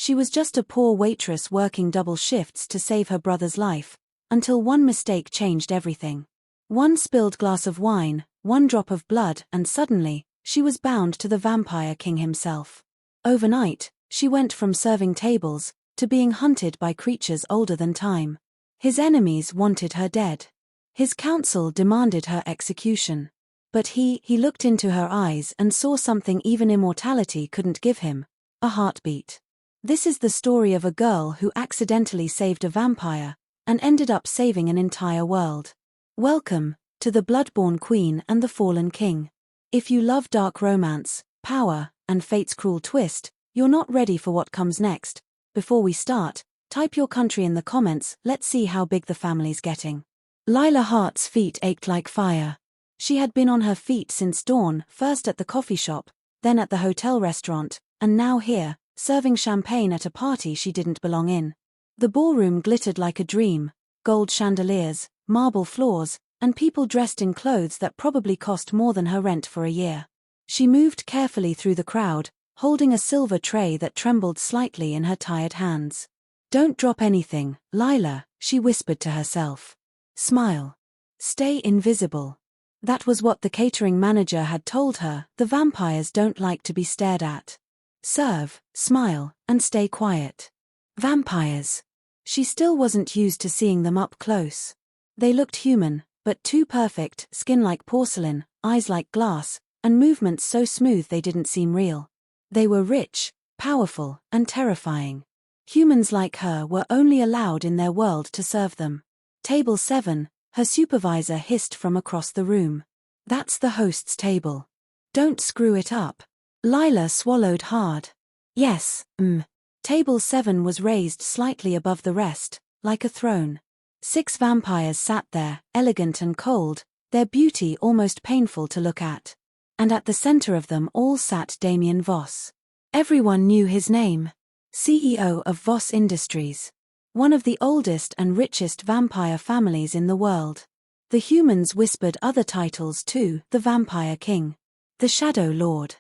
She was just a poor waitress working double shifts to save her brother's life, until one mistake changed everything. One spilled glass of wine, one drop of blood, and suddenly, she was bound to the Vampire King himself. Overnight, she went from serving tables to being hunted by creatures older than time. His enemies wanted her dead. His council demanded her execution. But he looked into her eyes and saw something even immortality couldn't give him: a heartbeat. This is the story of a girl who accidentally saved a vampire and ended up saving an entire world. Welcome to the Bloodborne Queen and the Fallen King. If you love dark romance, power, and fate's cruel twist, you're not ready for what comes next. Before we start, type your country in the comments. Let's see how big the family's getting. Lila Hart's feet ached like fire. She had been on her feet since dawn, first at the coffee shop, then at the hotel restaurant, and now here, serving champagne at a party she didn't belong in. The ballroom glittered like a dream: gold chandeliers, marble floors, and people dressed in clothes that probably cost more than her rent for a year. She moved carefully through the crowd, holding a silver tray that trembled slightly in her tired hands. "Don't drop anything, Lila," she whispered to herself. "Smile. Stay invisible." That was what the catering manager had told her: the vampires don't like to be stared at. Serve, smile, and stay quiet. Vampires. She still wasn't used to seeing them up close. They looked human, but too perfect: skin like porcelain, eyes like glass, and movements so smooth they didn't seem real. They were rich, powerful, and terrifying. Humans like her were only allowed in their world to serve them. "Table 7, her supervisor hissed from across the room. "That's the host's table. Don't screw it up." Lila swallowed hard. "Yes, Table 7 was raised slightly above the rest, like a throne. 6 vampires sat there, elegant and cold, their beauty almost painful to look at. And at the center of them all sat Damien Voss. Everyone knew his name. CEO of Voss Industries. One of the oldest and richest vampire families in the world. The humans whispered other titles too: the Vampire King. The Shadow Lord.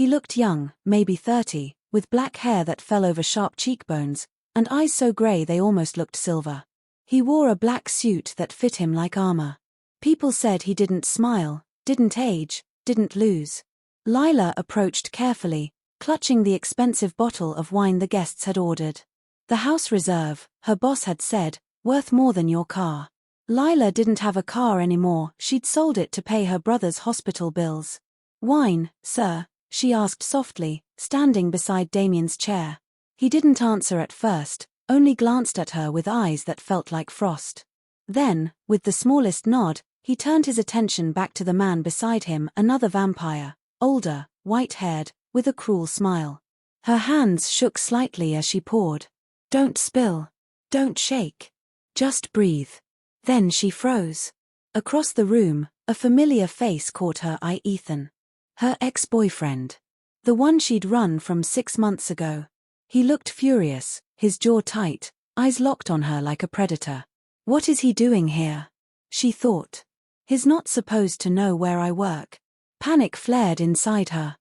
He looked young, maybe 30, with black hair that fell over sharp cheekbones, and eyes so gray they almost looked silver. He wore a black suit that fit him like armor. People said he didn't smile, didn't age, didn't lose. Lila approached carefully, clutching the expensive bottle of wine the guests had ordered. The house reserve, her boss had said, worth more than your car. Lila didn't have a car anymore: she'd sold it to pay her brother's hospital bills. "Wine, sir?" she asked softly, standing beside Damien's chair. He didn't answer at first, only glanced at her with eyes that felt like frost. Then, with the smallest nod, he turned his attention back to the man beside him, another vampire, older, white-haired, with a cruel smile. Her hands shook slightly as she poured. "Don't spill. Don't shake. Just breathe." Then she froze. Across the room, a familiar face caught her eye: Ethan. Her ex-boyfriend. The one she'd run from 6 months ago. He looked furious, his jaw tight, eyes locked on her like a predator. "What is he doing here?" she thought. "He's not supposed to know where I work." Panic flared inside her.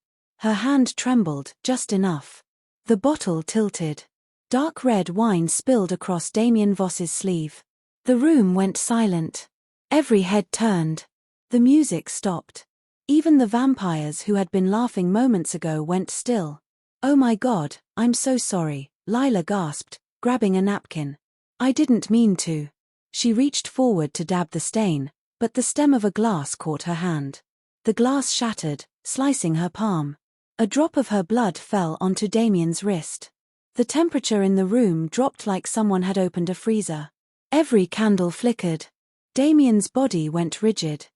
Her hand trembled, just enough. The bottle tilted. Dark red wine spilled across Damien Voss's sleeve. The room went silent. Every head turned. The music stopped. Even the vampires who had been laughing moments ago went still. "Oh my God, I'm so sorry," Lila gasped, grabbing a napkin. "I didn't mean to." She reached forward to dab the stain, but the stem of a glass caught her hand. The glass shattered, slicing her palm. A drop of her blood fell onto Damien's wrist. The temperature in the room dropped like someone had opened a freezer. Every candle flickered. Damien's body went rigid.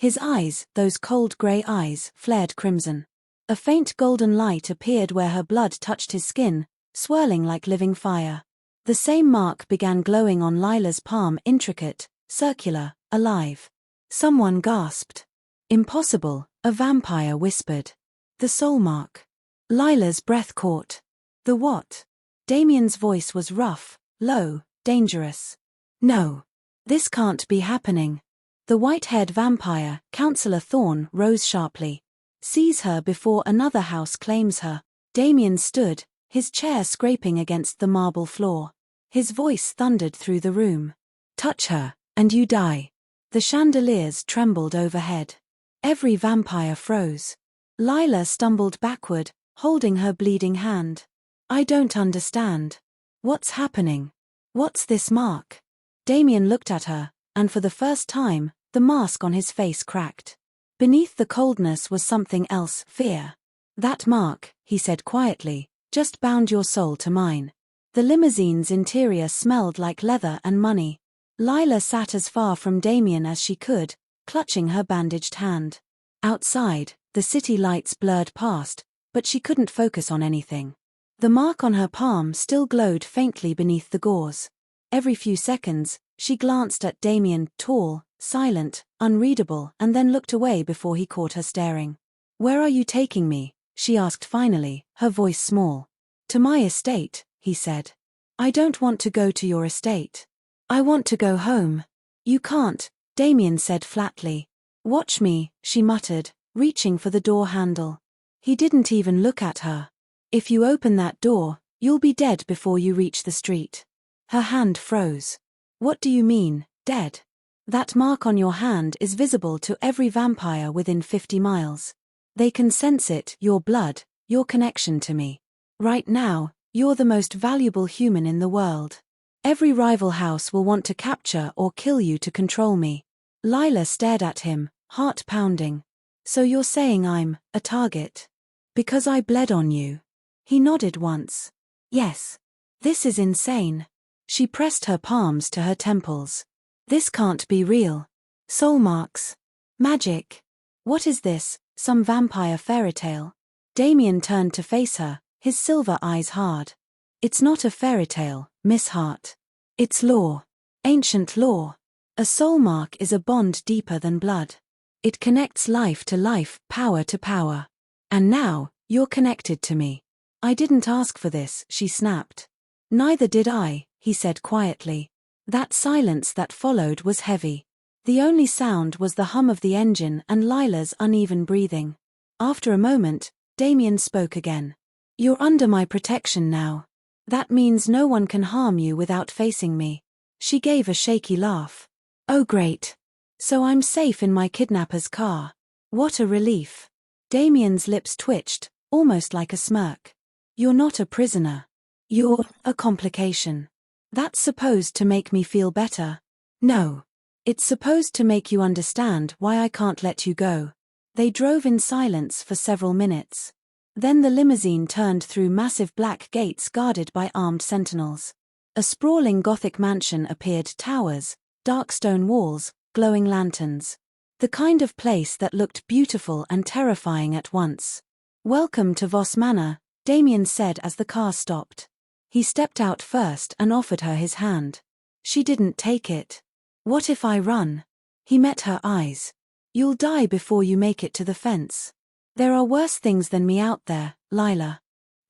His eyes, those cold grey eyes, flared crimson. A faint golden light appeared where her blood touched his skin, swirling like living fire. The same mark began glowing on Lila's palm: intricate, circular, alive. Someone gasped. "Impossible," a vampire whispered. "The soul mark." Lila's breath caught. "The what?" Damien's voice was rough, low, dangerous. "No. This can't be happening." The white-haired vampire, Counselor Thorne, rose sharply. "Seize her before another house claims her." Damien stood, his chair scraping against the marble floor. His voice thundered through the room. "Touch her, and you die." The chandeliers trembled overhead. Every vampire froze. Lila stumbled backward, holding her bleeding hand. "I don't understand. What's happening? What's this mark?" Damien looked at her, and for the first time, the mask on his face cracked. Beneath the coldness was something else, fear. "That mark," he said quietly, "just bound your soul to mine." The limousine's interior smelled like leather and money. Lila sat as far from Damien as she could, clutching her bandaged hand. Outside, the city lights blurred past, but she couldn't focus on anything. The mark on her palm still glowed faintly beneath the gauze. Every few seconds, she glanced at Damien, tall, silent, unreadable, and then looked away before he caught her staring. "Where are you taking me?" she asked finally, her voice small. "To my estate," he said. "I don't want to go to your estate. I want to go home." "You can't," Damien said flatly. "Watch me," she muttered, reaching for the door handle. He didn't even look at her. "If you open that door, you'll be dead before you reach the street." Her hand froze. "What do you mean, dead?" "That mark on your hand is visible to every vampire within 50 miles. They can sense it, your blood, your connection to me. Right now, you're the most valuable human in the world. Every rival house will want to capture or kill you to control me." Lila stared at him, heart pounding. "So you're saying I'm a target? Because I bled on you?" He nodded once. "Yes. This is insane." She pressed her palms to her temples. "This can't be real. Soul marks. Magic. What is this, some vampire fairy tale?" Damien turned to face her, his silver eyes hard. "It's not a fairy tale, Miss Hart. It's law. Ancient law. A soul mark is a bond deeper than blood. It connects life to life, power to power. And now, you're connected to me." "I didn't ask for this," she snapped. "Neither did I," he said quietly. That silence that followed was heavy. The only sound was the hum of the engine and Lila's uneven breathing. After a moment, Damien spoke again. "You're under my protection now. That means no one can harm you without facing me." She gave a shaky laugh. "Oh great. So I'm safe in my kidnapper's car. What a relief." Damien's lips twitched, almost like a smirk. "You're not a prisoner. You're a complication. That's supposed to make me feel better." "No. It's supposed to make you understand why I can't let you go." They drove in silence for several minutes. Then the limousine turned through massive black gates guarded by armed sentinels. A sprawling Gothic mansion appeared, towers, dark stone walls, glowing lanterns. The kind of place that looked beautiful and terrifying at once. "Welcome to Voss Manor," Damien said as the car stopped. He stepped out first and offered her his hand. She didn't take it. "What if I run?" He met her eyes. "You'll die before you make it to the fence. There are worse things than me out there, Lila."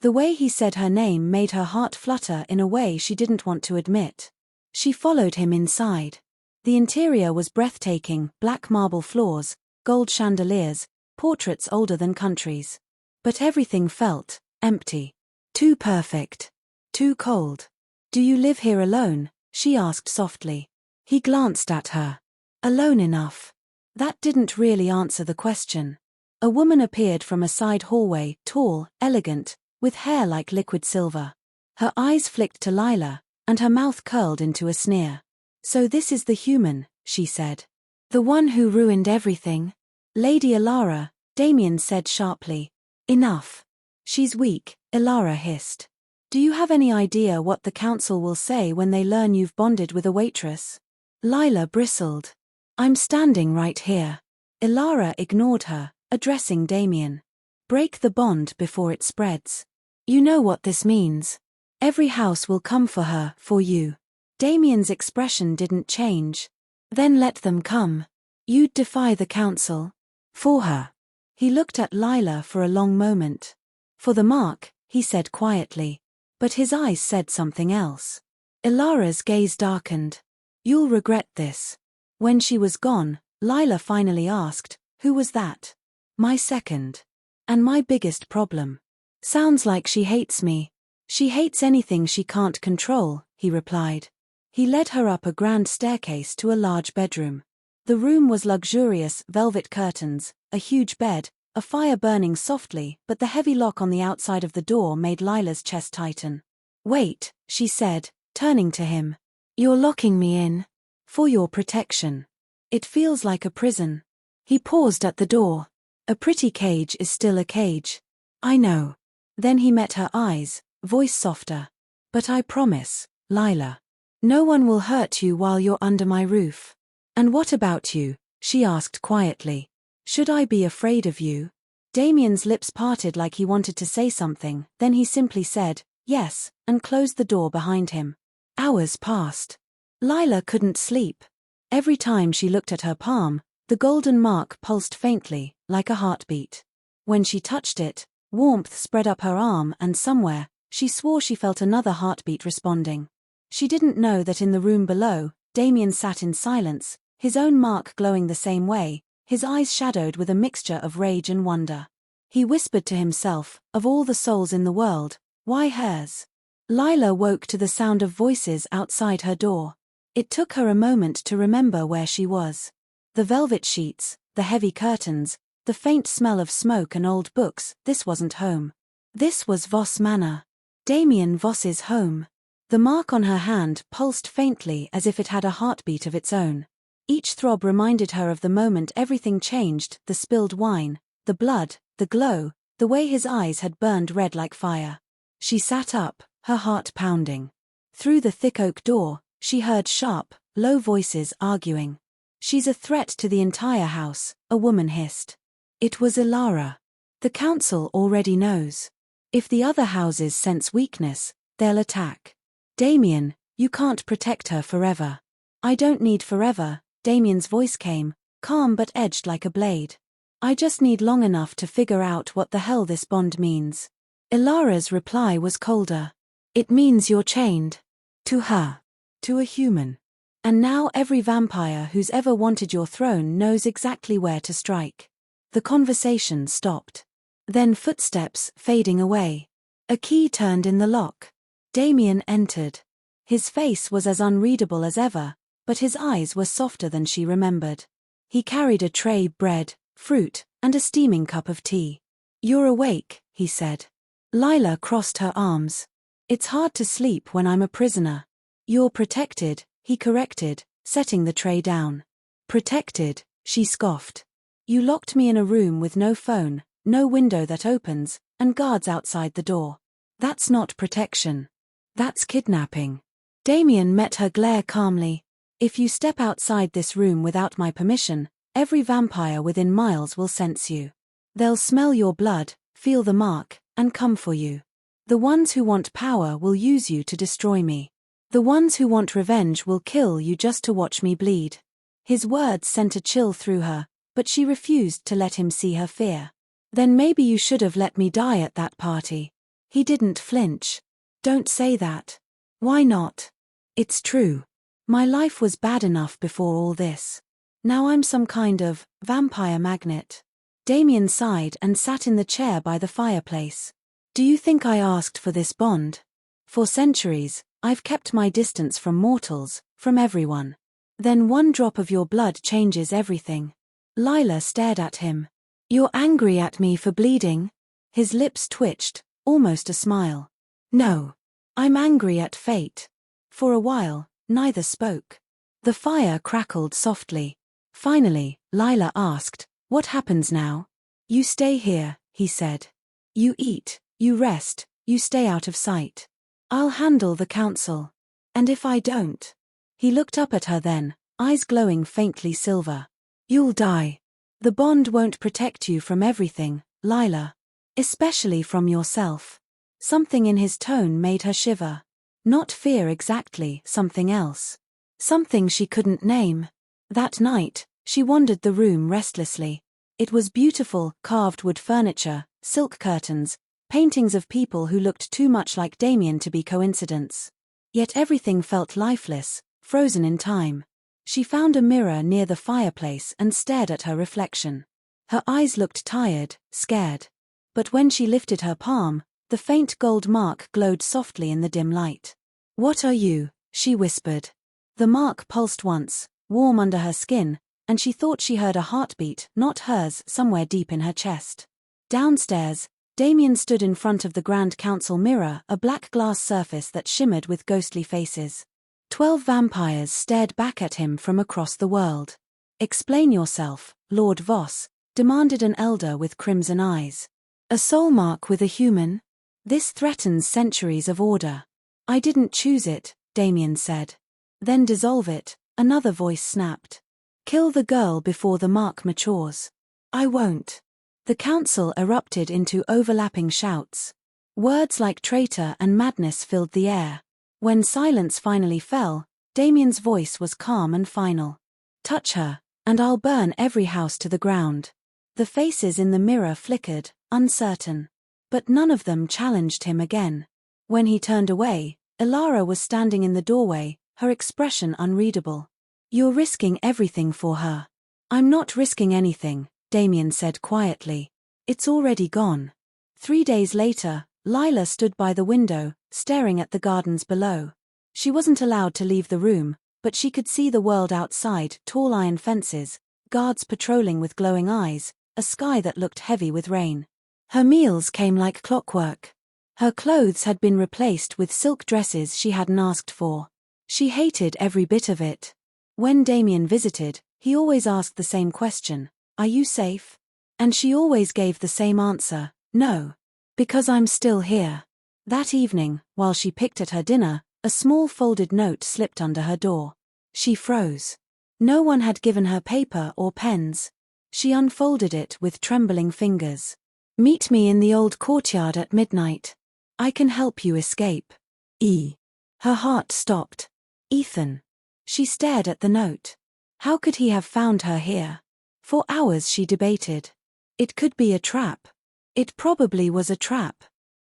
The way he said her name made her heart flutter in a way she didn't want to admit. She followed him inside. The interior was breathtaking, black marble floors, gold chandeliers, portraits older than countries. But everything felt empty. Too perfect. Too cold. "Do you live here alone?" she asked softly. He glanced at her. "Alone enough." That didn't really answer the question. A woman appeared from a side hallway, tall, elegant, with hair like liquid silver. Her eyes flicked to Lila, and her mouth curled into a sneer. "So this is the human," she said. "The one who ruined everything?" "Lady Ilara," Damien said sharply. "Enough. She's weak," Ilara hissed. "Do you have any idea what the council will say when they learn you've bonded with a waitress?" Lila bristled. "I'm standing right here." Ilara ignored her, addressing Damien. "Break the bond before it spreads. You know what this means. Every house will come for her, for you." Damien's expression didn't change. "Then let them come. You'd defy the council? For her?" He looked at Lila for a long moment. "For the mark," he said quietly. But his eyes said something else. Ilara's gaze darkened. "You'll regret this." When she was gone, Lila finally asked, "Who was that?" "My second. And my biggest problem." "Sounds like she hates me." She hates anything she can't control, he replied. He led her up a grand staircase to a large bedroom. The room was luxurious, velvet curtains, a huge bed, a fire burning softly, but the heavy lock on the outside of the door made Lila's chest tighten. "Wait," she said, turning to him. "You're locking me in. For your protection. It feels like a prison." He paused at the door. "A pretty cage is still a cage." "I know." Then he met her eyes, voice softer. "But I promise, Lila. No one will hurt you while you're under my roof." "And what about you?" she asked quietly. "Should I be afraid of you?" Damien's lips parted like he wanted to say something, then he simply said, "Yes," and closed the door behind him. Hours passed. Lila couldn't sleep. Every time she looked at her palm, the golden mark pulsed faintly, like a heartbeat. When she touched it, warmth spread up her arm and somewhere, she swore she felt another heartbeat responding. She didn't know that in the room below, Damien sat in silence, his own mark glowing the same way, his eyes shadowed with a mixture of rage and wonder. He whispered to himself, of all the souls in the world, why hers? Lila woke to the sound of voices outside her door. It took her a moment to remember where she was. The velvet sheets, the heavy curtains, the faint smell of smoke and old books, this wasn't home. This was Voss Manor. Damien Voss's home. The mark on her hand pulsed faintly as if it had a heartbeat of its own. Each throb reminded her of the moment everything changed, the spilled wine, the blood, the glow, the way his eyes had burned red like fire. She sat up, her heart pounding. Through the thick oak door, she heard sharp, low voices arguing. "She's a threat to the entire house," a woman hissed. It was Ilara. "The council already knows. If the other houses sense weakness, they'll attack. Damien, you can't protect her forever." "I don't need forever," Damien's voice came, calm but edged like a blade. "I just need long enough to figure out what the hell this bond means." Ilara's reply was colder. "It means you're chained. To her. To a human. And now every vampire who's ever wanted your throne knows exactly where to strike." The conversation stopped. Then footsteps fading away. A key turned in the lock. Damien entered. His face was as unreadable as ever, but his eyes were softer than she remembered. He carried a tray, bread, fruit, and a steaming cup of tea. "You're awake," he said. Lila crossed her arms. "It's hard to sleep when I'm a prisoner." "You're protected," he corrected, setting the tray down. "Protected," she scoffed. "You locked me in a room with no phone, no window that opens, and guards outside the door. That's not protection. That's kidnapping." Damien met her glare calmly. "If you step outside this room without my permission, every vampire within miles will sense you. They'll smell your blood, feel the mark, and come for you. The ones who want power will use you to destroy me. The ones who want revenge will kill you just to watch me bleed." His words sent a chill through her, but she refused to let him see her fear. "Then maybe you should have let me die at that party." He didn't flinch. "Don't say that." "Why not?" "It's true. My life was bad enough before all this. Now I'm some kind of vampire magnet." Damien sighed and sat in the chair by the fireplace. "Do you think I asked for this bond? For centuries, I've kept my distance from mortals, from everyone. Then one drop of your blood changes everything." Lila stared at him. "You're angry at me for bleeding?" His lips twitched, almost a smile. "No. I'm angry at fate." For a while, neither spoke. The fire crackled softly. Finally, Lila asked, "What happens now?" "You stay here," he said. "You eat, you rest, you stay out of sight. I'll handle the council. And if I don't?" He looked up at her then, eyes glowing faintly silver. "You'll die. The bond won't protect you from everything, Lila. Especially from yourself." Something in his tone made her shiver. Not fear exactly, something else. Something she couldn't name. That night, she wandered the room restlessly. It was beautiful, carved wood furniture, silk curtains, paintings of people who looked too much like Damien to be coincidence. Yet everything felt lifeless, frozen in time. She found a mirror near the fireplace and stared at her reflection. Her eyes looked tired, scared. But when she lifted her palm, The faint gold mark glowed softly in the dim light. "What are you?" she whispered. The mark pulsed once, warm under her skin, and she thought she heard a heartbeat, not hers, somewhere deep in her chest. Downstairs, Damien stood in front of the Grand Council mirror, a black glass surface that shimmered with ghostly faces. 12 vampires stared back at him from across the world. "Explain yourself, Lord Voss," demanded an elder with crimson eyes. "A soul mark with a human? This threatens centuries of order." "I didn't choose it," Damien said. "Then dissolve it," another voice snapped. "Kill the girl before the mark matures." "I won't." The council erupted into overlapping shouts. Words like traitor and madness filled the air. When silence finally fell, Damien's voice was calm and final. "Touch her, and I'll burn every house to the ground." The faces in the mirror flickered, uncertain. But none of them challenged him again. When he turned away, Elara was standing in the doorway, her expression unreadable. "You're risking everything for her." "I'm not risking anything," Damien said quietly. "It's already gone." 3 days later, Lila stood by the window, staring at the gardens below. She wasn't allowed to leave the room, but she could see the world outside, tall iron fences, guards patrolling with glowing eyes, a sky that looked heavy with rain. Her meals came like clockwork. Her clothes had been replaced with silk dresses she hadn't asked for. She hated every bit of it. When Damien visited, he always asked the same question: "Are you safe?" And she always gave the same answer: "No. Because I'm still here." That evening, while she picked at her dinner, a small folded note slipped under her door. She froze. No one had given her paper or pens. She unfolded it with trembling fingers. "Meet me in the old courtyard at midnight. I can help you escape. E." Her heart stopped. Ethan. She stared at the note. How could he have found her here? For hours she debated. It could be a trap. It probably was a trap.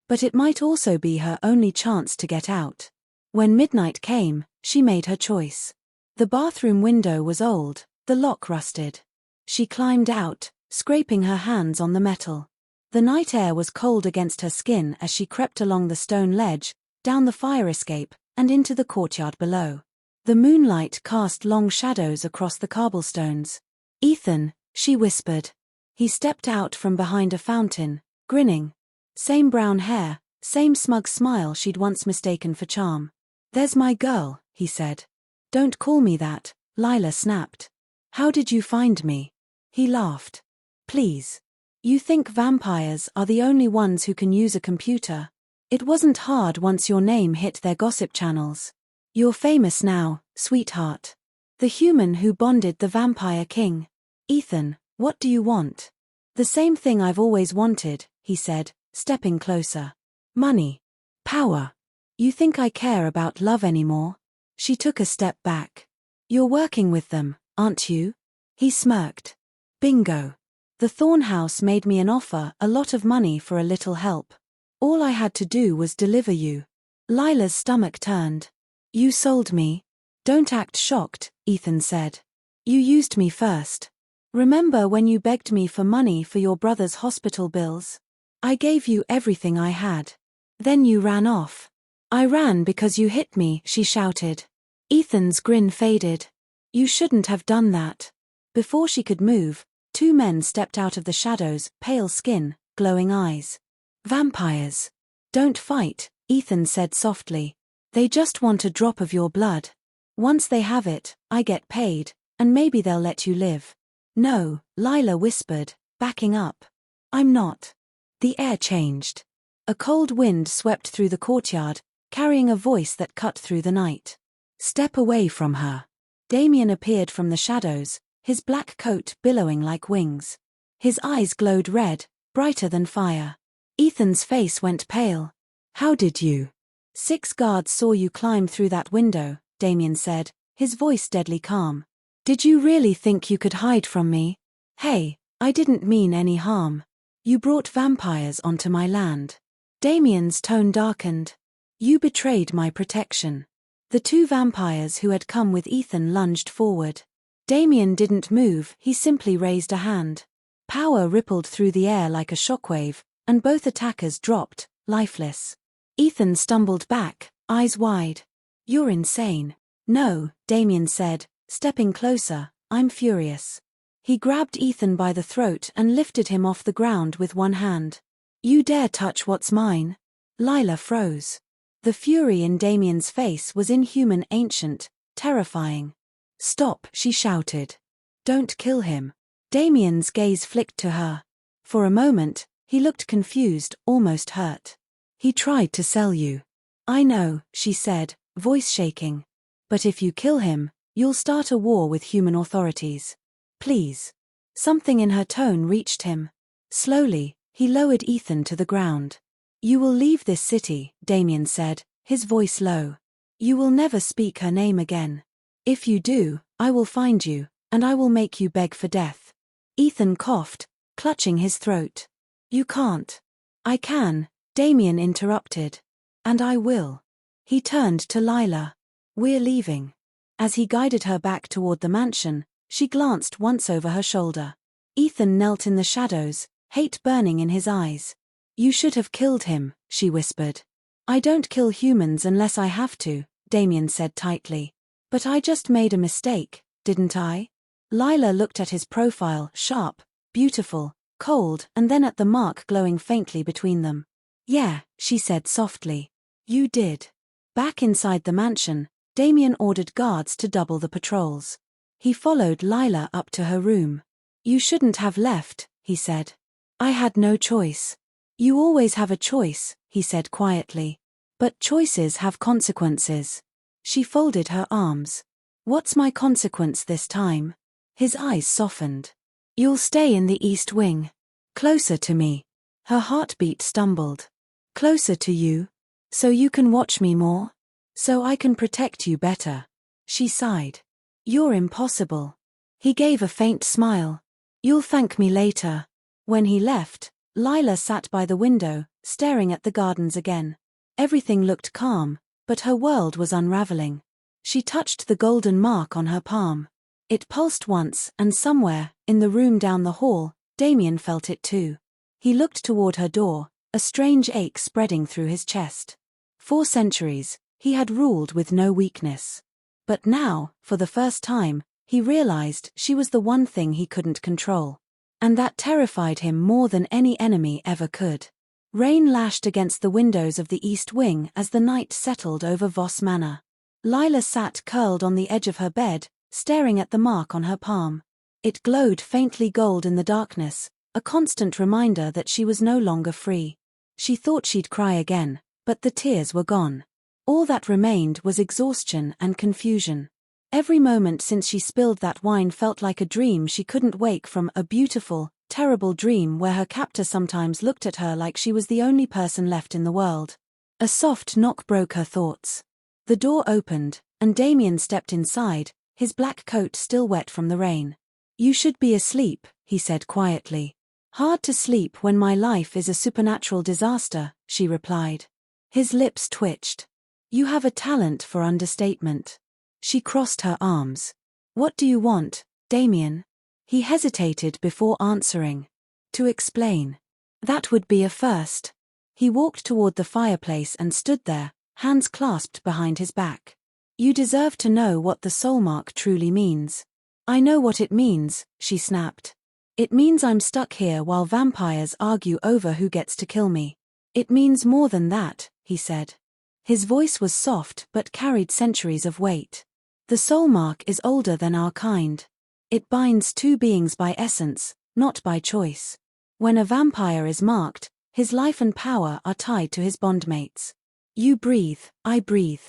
But it might also be her only chance to get out. When midnight came, she made her choice. The bathroom window was old, the lock rusted. She climbed out, scraping her hands on the metal. The night air was cold against her skin as she crept along the stone ledge, down the fire escape, and into the courtyard below. The moonlight cast long shadows across the cobblestones. "Ethan," she whispered. He stepped out from behind a fountain, grinning. Same brown hair, same smug smile she'd once mistaken for charm. "There's my girl," he said. "Don't call me that," Lila snapped. "How did you find me?" He laughed. "Please. You think vampires are the only ones who can use a computer? It wasn't hard once your name hit their gossip channels. You're famous now, sweetheart. The human who bonded the vampire king. Ethan, what do you want?" "The same thing I've always wanted," he said, stepping closer. "Money. Power. You think I care about love anymore?" She took a step back. "You're working with them, aren't you?" He smirked. "Bingo. The Thorn House made me an offer, a lot of money for a little help. All I had to do was deliver you." Lila's stomach turned. "You sold me?" "Don't act shocked," Ethan said. "You used me first. Remember when you begged me for money for your brother's hospital bills? I gave you everything I had. Then you ran off." "I ran because you hit me," she shouted. Ethan's grin faded. "You shouldn't have done that." Before she could move, 2 men stepped out of the shadows, pale skin, glowing eyes. "Vampires. Don't fight," Ethan said softly. "They just want a drop of your blood. Once they have it, I get paid, and maybe they'll let you live." "No," Lila whispered, backing up. "I'm not." The air changed. A cold wind swept through the courtyard, carrying a voice that cut through the night. "Step away from her." Damien appeared from the shadows, his black coat billowing like wings. His eyes glowed red, brighter than fire. Ethan's face went pale. "How did you?" "6 guards saw you climb through that window," Damien said, his voice deadly calm. "Did you really think you could hide from me? Hey, I didn't mean any harm. You brought vampires onto my land." Damien's tone darkened. "You betrayed my protection." The 2 vampires who had come with Ethan lunged forward. Damien didn't move, he simply raised a hand. Power rippled through the air like a shockwave, and both attackers dropped, lifeless. Ethan stumbled back, eyes wide. "You're insane." "No," Damien said, stepping closer, "I'm furious." He grabbed Ethan by the throat and lifted him off the ground with one hand. "You dare touch what's mine?" Lila froze. The fury in Damien's face was inhuman, ancient, terrifying. "Stop," she shouted. "Don't kill him." Damien's gaze flicked to her. For a moment, he looked confused, almost hurt. "He tried to sell you." "I know," she said, voice shaking. "But if you kill him, you'll start a war with human authorities. Please." Something in her tone reached him. Slowly, he lowered Ethan to the ground. "You will leave this city," Damien said, his voice low. "You will never speak her name again. If you do, I will find you, and I will make you beg for death." Ethan coughed, clutching his throat. "You can't." "I can," Damien interrupted. "And I will." He turned to Lila. "We're leaving." As he guided her back toward the mansion, she glanced once over her shoulder. Ethan knelt in the shadows, hate burning in his eyes. "You should have killed him," she whispered. "I don't kill humans unless I have to," Damien said tightly. "But I just made a mistake, didn't I?" Lila looked at his profile, sharp, beautiful, cold, and then at the mark glowing faintly between them. "Yeah," she said softly. "You did." Back inside the mansion, Damien ordered guards to double the patrols. He followed Lila up to her room. "You shouldn't have left," he said. "I had no choice." "You always have a choice," he said quietly. "But choices have consequences." She folded her arms. "What's my consequence this time?" His eyes softened. "You'll stay in the East Wing. Closer to me." Her heartbeat stumbled. "Closer to you? So you can watch me more? So I can protect you better?" She sighed. "You're impossible." He gave a faint smile. "You'll thank me later." When he left, Lila sat by the window, staring at the gardens again. Everything looked calm, but her world was unraveling. She touched the golden mark on her palm. It pulsed once, and somewhere, in the room down the hall, Damien felt it too. He looked toward her door, a strange ache spreading through his chest. For centuries, he had ruled with no weakness. But now, for the first time, he realized she was the one thing he couldn't control. And that terrified him more than any enemy ever could. Rain lashed against the windows of the East Wing as the night settled over Voss Manor. Lila sat curled on the edge of her bed, staring at the mark on her palm. It glowed faintly gold in the darkness, a constant reminder that she was no longer free. She thought she'd cry again, but the tears were gone. All that remained was exhaustion and confusion. Every moment since she spilled that wine felt like a dream she couldn't wake from, a beautiful, terrible dream where her captor sometimes looked at her like she was the only person left in the world. A soft knock broke her thoughts. The door opened, and Damien stepped inside, his black coat still wet from the rain. "You should be asleep," he said quietly. "Hard to sleep when my life is a supernatural disaster," she replied. His lips twitched. "You have a talent for understatement." She crossed her arms. "What do you want, Damien?" He hesitated before answering. "To explain. That would be a first." He walked toward the fireplace and stood there, hands clasped behind his back. "You deserve to know what the soul mark truly means." "I know what it means," she snapped. "It means I'm stuck here while vampires argue over who gets to kill me." "It means more than that," he said. His voice was soft but carried centuries of weight. "The soul mark is older than our kind. It binds two beings by essence, not by choice. When a vampire is marked, his life and power are tied to his bondmates. You breathe, I breathe.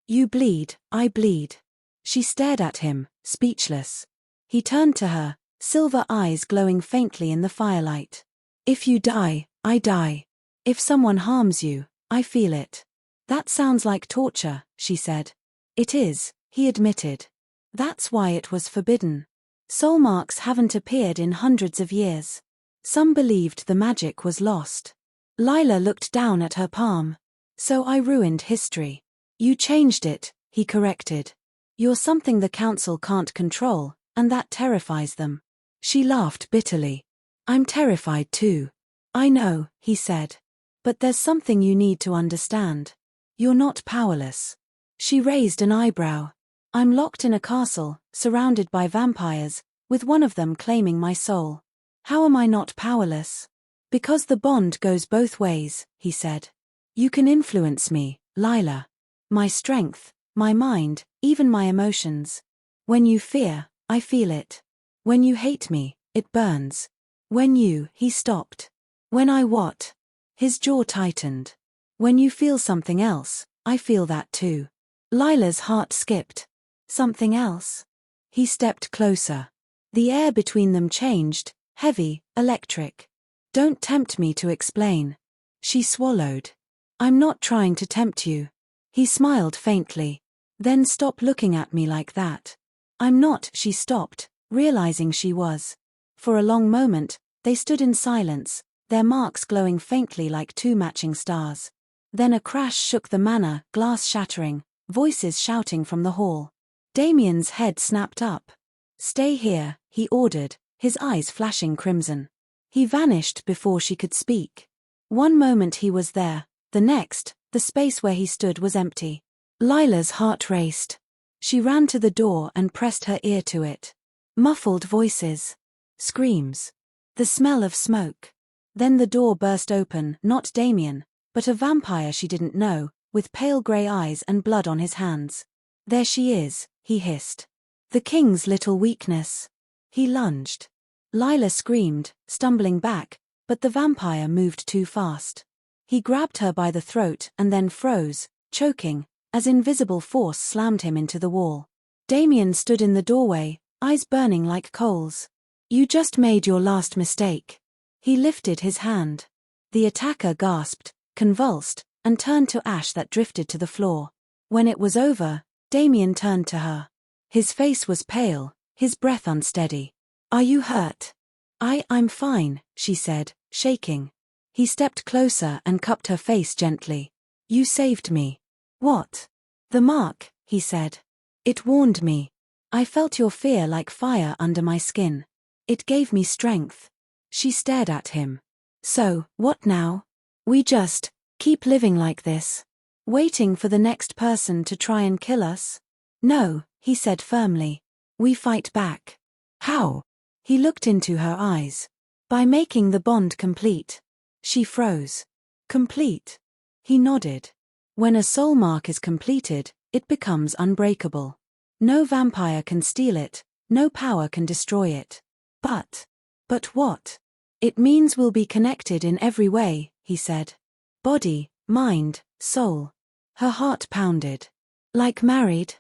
You bleed, I bleed." She stared at him, speechless. He turned to her, silver eyes glowing faintly in the firelight. "If you die, I die. If someone harms you, I feel it." "That sounds like torture," she said. "It is," he admitted. "That's why it was forbidden. Soul marks haven't appeared in hundreds of years. Some believed the magic was lost." Lila looked down at her palm. "So I ruined history." "You changed it," he corrected. "You're something the council can't control, and that terrifies them." She laughed bitterly. "I'm terrified too." "I know," he said. But there's something you need to understand. You're not powerless. She raised an eyebrow. I'm locked in a castle, surrounded by vampires, with one of them claiming my soul. How am I not powerless? Because the bond goes both ways, he said. You can influence me, Lila. My strength, my mind, even my emotions. When you fear, I feel it. When you hate me, it burns. He stopped. When I what? His jaw tightened. When you feel something else, I feel that too. Lila's heart skipped. Something else? He stepped closer. The air between them changed, heavy, electric. Don't tempt me to explain. She swallowed. I'm not trying to tempt you. He smiled faintly. Then stop looking at me like that. I'm not. She stopped, realizing she was. For a long moment, they stood in silence, their marks glowing faintly like two matching stars. Then a crash shook the manor, glass shattering, voices shouting from the hall. Damien's head snapped up. Stay here, he ordered, his eyes flashing crimson. He vanished before she could speak. One moment he was there, the next, the space where he stood was empty. Lila's heart raced. She ran to the door and pressed her ear to it. Muffled voices. Screams. The smell of smoke. Then the door burst open, not Damien, but a vampire she didn't know, with pale grey eyes and blood on his hands. There she is, he hissed. The king's little weakness. He lunged. Lila screamed, stumbling back, but the vampire moved too fast. He grabbed her by the throat and then froze, choking, as invisible force slammed him into the wall. Damien stood in the doorway, eyes burning like coals. You just made your last mistake. He lifted his hand. The attacker gasped, convulsed, and turned to ash that drifted to the floor. When it was over, Damien turned to her. His face was pale, his breath unsteady. Are you hurt? I'm fine, she said, shaking. He stepped closer and cupped her face gently. You saved me. What? The mark, he said. It warned me. I felt your fear like fire under my skin. It gave me strength. She stared at him. So, what now? We just keep living like this, waiting for the next person to try and kill us? No, he said firmly. We fight back. How? He looked into her eyes. By making the bond complete. She froze. Complete? He nodded. When a soul mark is completed, it becomes unbreakable. No vampire can steal it, no power can destroy it. But what? It means we'll be connected in every way, he said. Body, mind, soul. Her heart pounded. Like married?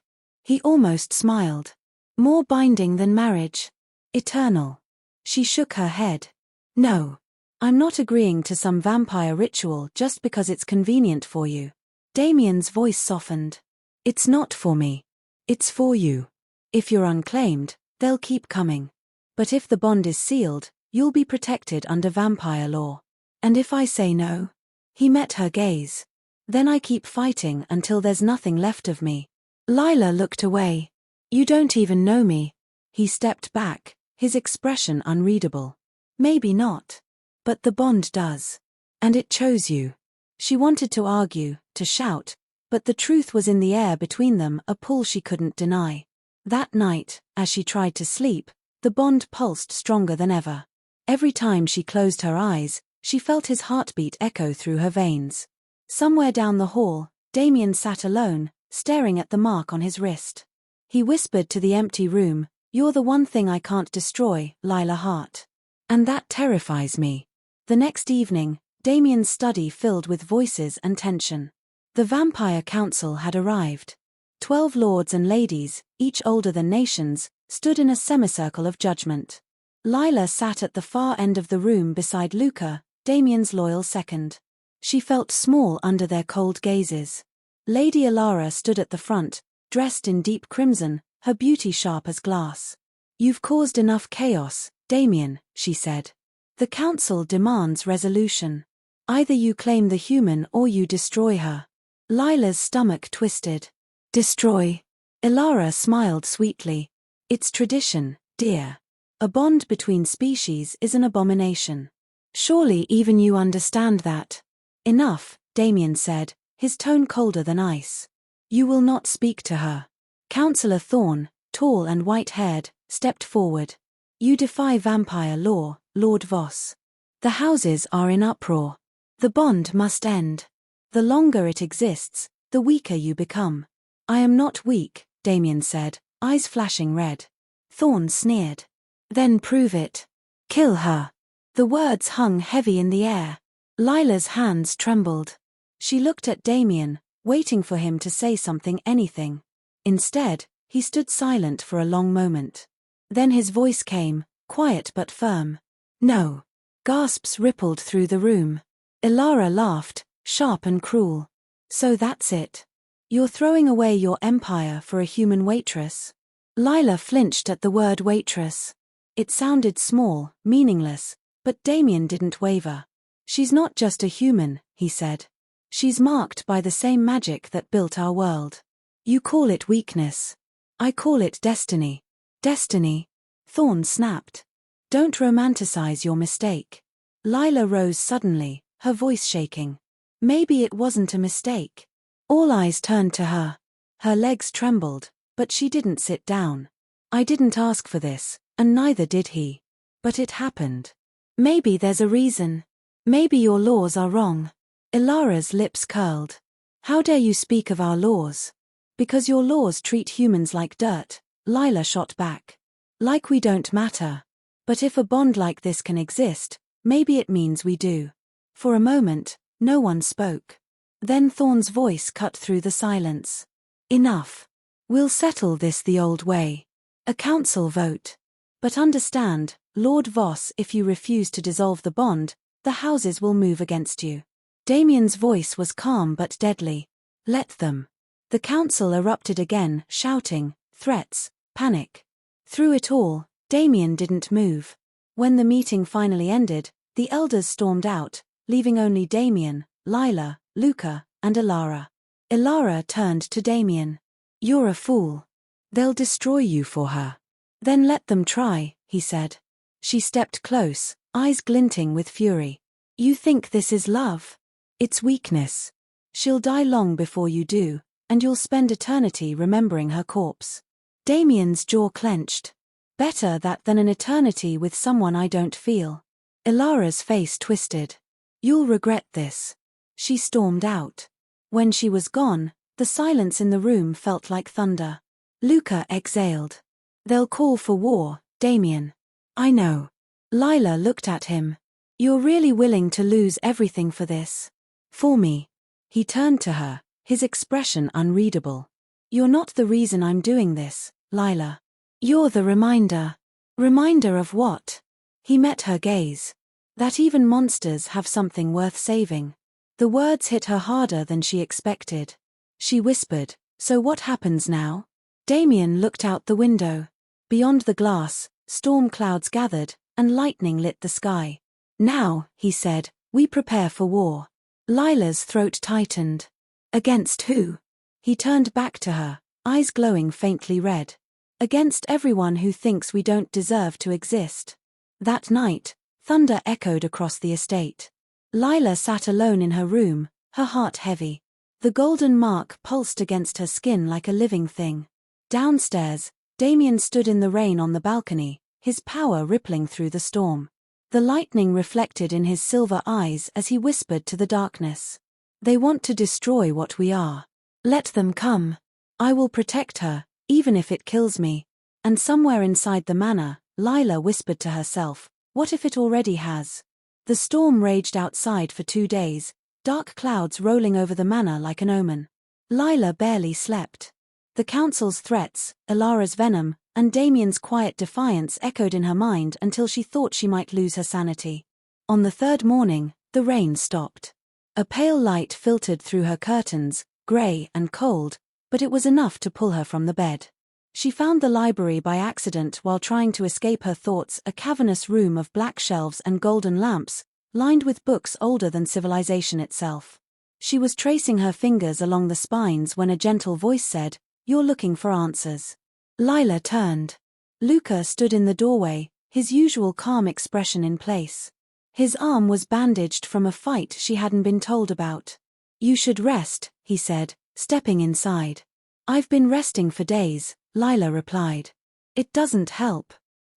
He almost smiled. More binding than marriage. Eternal. She shook her head. No. I'm not agreeing to some vampire ritual just because it's convenient for you. Damien's voice softened. It's not for me. It's for you. If you're unclaimed, they'll keep coming. But if the bond is sealed, you'll be protected under vampire law. And if I say no? He met her gaze. Then I keep fighting until there's nothing left of me. Lila looked away. You don't even know me. He stepped back, his expression unreadable. Maybe not. But the bond does. And it chose you. She wanted to argue, to shout, but the truth was in the air between them, a pull she couldn't deny. That night, as she tried to sleep, the bond pulsed stronger than ever. Every time she closed her eyes, she felt his heartbeat echo through her veins. Somewhere down the hall, Damien sat alone, staring at the mark on his wrist. He whispered to the empty room, "You're the one thing I can't destroy, Lila Hart. And that terrifies me." The next evening, Damien's study filled with voices and tension. The Vampire Council had arrived. 12 lords and ladies, each older than nations, stood in a semicircle of judgment. Lila sat at the far end of the room beside Luca, Damien's loyal second. She felt small under their cold gazes. Lady Alara stood at the front, dressed in deep crimson, her beauty sharp as glass. "You've caused enough chaos, Damien," she said. "The council demands resolution. Either you claim the human or you destroy her." Lila's stomach twisted. "Destroy?" Alara smiled sweetly. "It's tradition, dear. A bond between species is an abomination. Surely even you understand that." Enough, Damien said, his tone colder than ice. You will not speak to her. Counselor Thorne, tall and white-haired, stepped forward. You defy vampire law, Lord Voss. The houses are in uproar. The bond must end. The longer it exists, the weaker you become. I am not weak, Damien said, eyes flashing red. Thorne sneered. Then prove it. Kill her. The words hung heavy in the air. Lila's hands trembled. She looked at Damien, waiting for him to say something, anything. Instead, he stood silent for a long moment. Then his voice came, quiet but firm. No. Gasps rippled through the room. Ilara laughed, sharp and cruel. So that's it. You're throwing away your empire for a human waitress? Lila flinched at the word waitress. It sounded small, meaningless, but Damien didn't waver. She's not just a human, he said. She's marked by the same magic that built our world. You call it weakness. I call it destiny. Destiny? Thorne snapped. Don't romanticize your mistake. Lila rose suddenly, her voice shaking. Maybe it wasn't a mistake. All eyes turned to her. Her legs trembled, but she didn't sit down. I didn't ask for this, and neither did he. But it happened. Maybe there's a reason. Maybe your laws are wrong. Ilara's lips curled. How dare you speak of our laws? Because your laws treat humans like dirt, Lila shot back. Like we don't matter. But if a bond like this can exist, maybe it means we do. For a moment, no one spoke. Then Thorne's voice cut through the silence. Enough. We'll settle this the old way. A council vote. But understand, Lord Voss, if you refuse to dissolve the bond, the houses will move against you. Damien's voice was calm but deadly. Let them. The council erupted again, shouting, threats, panic. Through it all, Damien didn't move. When the meeting finally ended, the elders stormed out, leaving only Damien, Lila, Luca, and Ilara. Ilara turned to Damien. You're a fool. They'll destroy you for her. Then let them try, he said. She stepped close, eyes glinting with fury. You think this is love? It's weakness. She'll die long before you do, and you'll spend eternity remembering her corpse. Damien's jaw clenched. Better that than an eternity with someone I don't feel. Ilara's face twisted. You'll regret this. She stormed out. When she was gone, the silence in the room felt like thunder. Luca exhaled. They'll call for war, Damien. I know. Lila looked at him. You're really willing to lose everything for this? For me. He turned to her, his expression unreadable. You're not the reason I'm doing this, Lila. You're the reminder. Reminder of what? He met her gaze. That even monsters have something worth saving. The words hit her harder than she expected. She whispered, so what happens now? Damien looked out the window. Beyond the glass, storm clouds gathered, and lightning lit the sky. Now, he said, we prepare for war. Lila's throat tightened. Against who? He turned back to her, eyes glowing faintly red. Against everyone who thinks we don't deserve to exist. That night, thunder echoed across the estate. Lila sat alone in her room, her heart heavy. The golden mark pulsed against her skin like a living thing. Downstairs, Damien stood in the rain on the balcony, his power rippling through the storm. The lightning reflected in his silver eyes as he whispered to the darkness. They want to destroy what we are. Let them come. I will protect her, even if it kills me. And somewhere inside the manor, Lila whispered to herself, what if it already has? The storm raged outside for 2 days, dark clouds rolling over the manor like an omen. Lila barely slept. The council's threats, Ilara's venom, and Damien's quiet defiance echoed in her mind until she thought she might lose her sanity. On the third morning, the rain stopped. A pale light filtered through her curtains, grey and cold, but it was enough to pull her from the bed. She found the library by accident while trying to escape her thoughts, a cavernous room of black shelves and golden lamps, lined with books older than civilization itself. She was tracing her fingers along the spines when a gentle voice said, "You're looking for answers." Lila turned. Luca stood in the doorway, his usual calm expression in place. His arm was bandaged from a fight she hadn't been told about. "You should rest," he said, stepping inside. "I've been resting for days," Lila replied. "It doesn't help.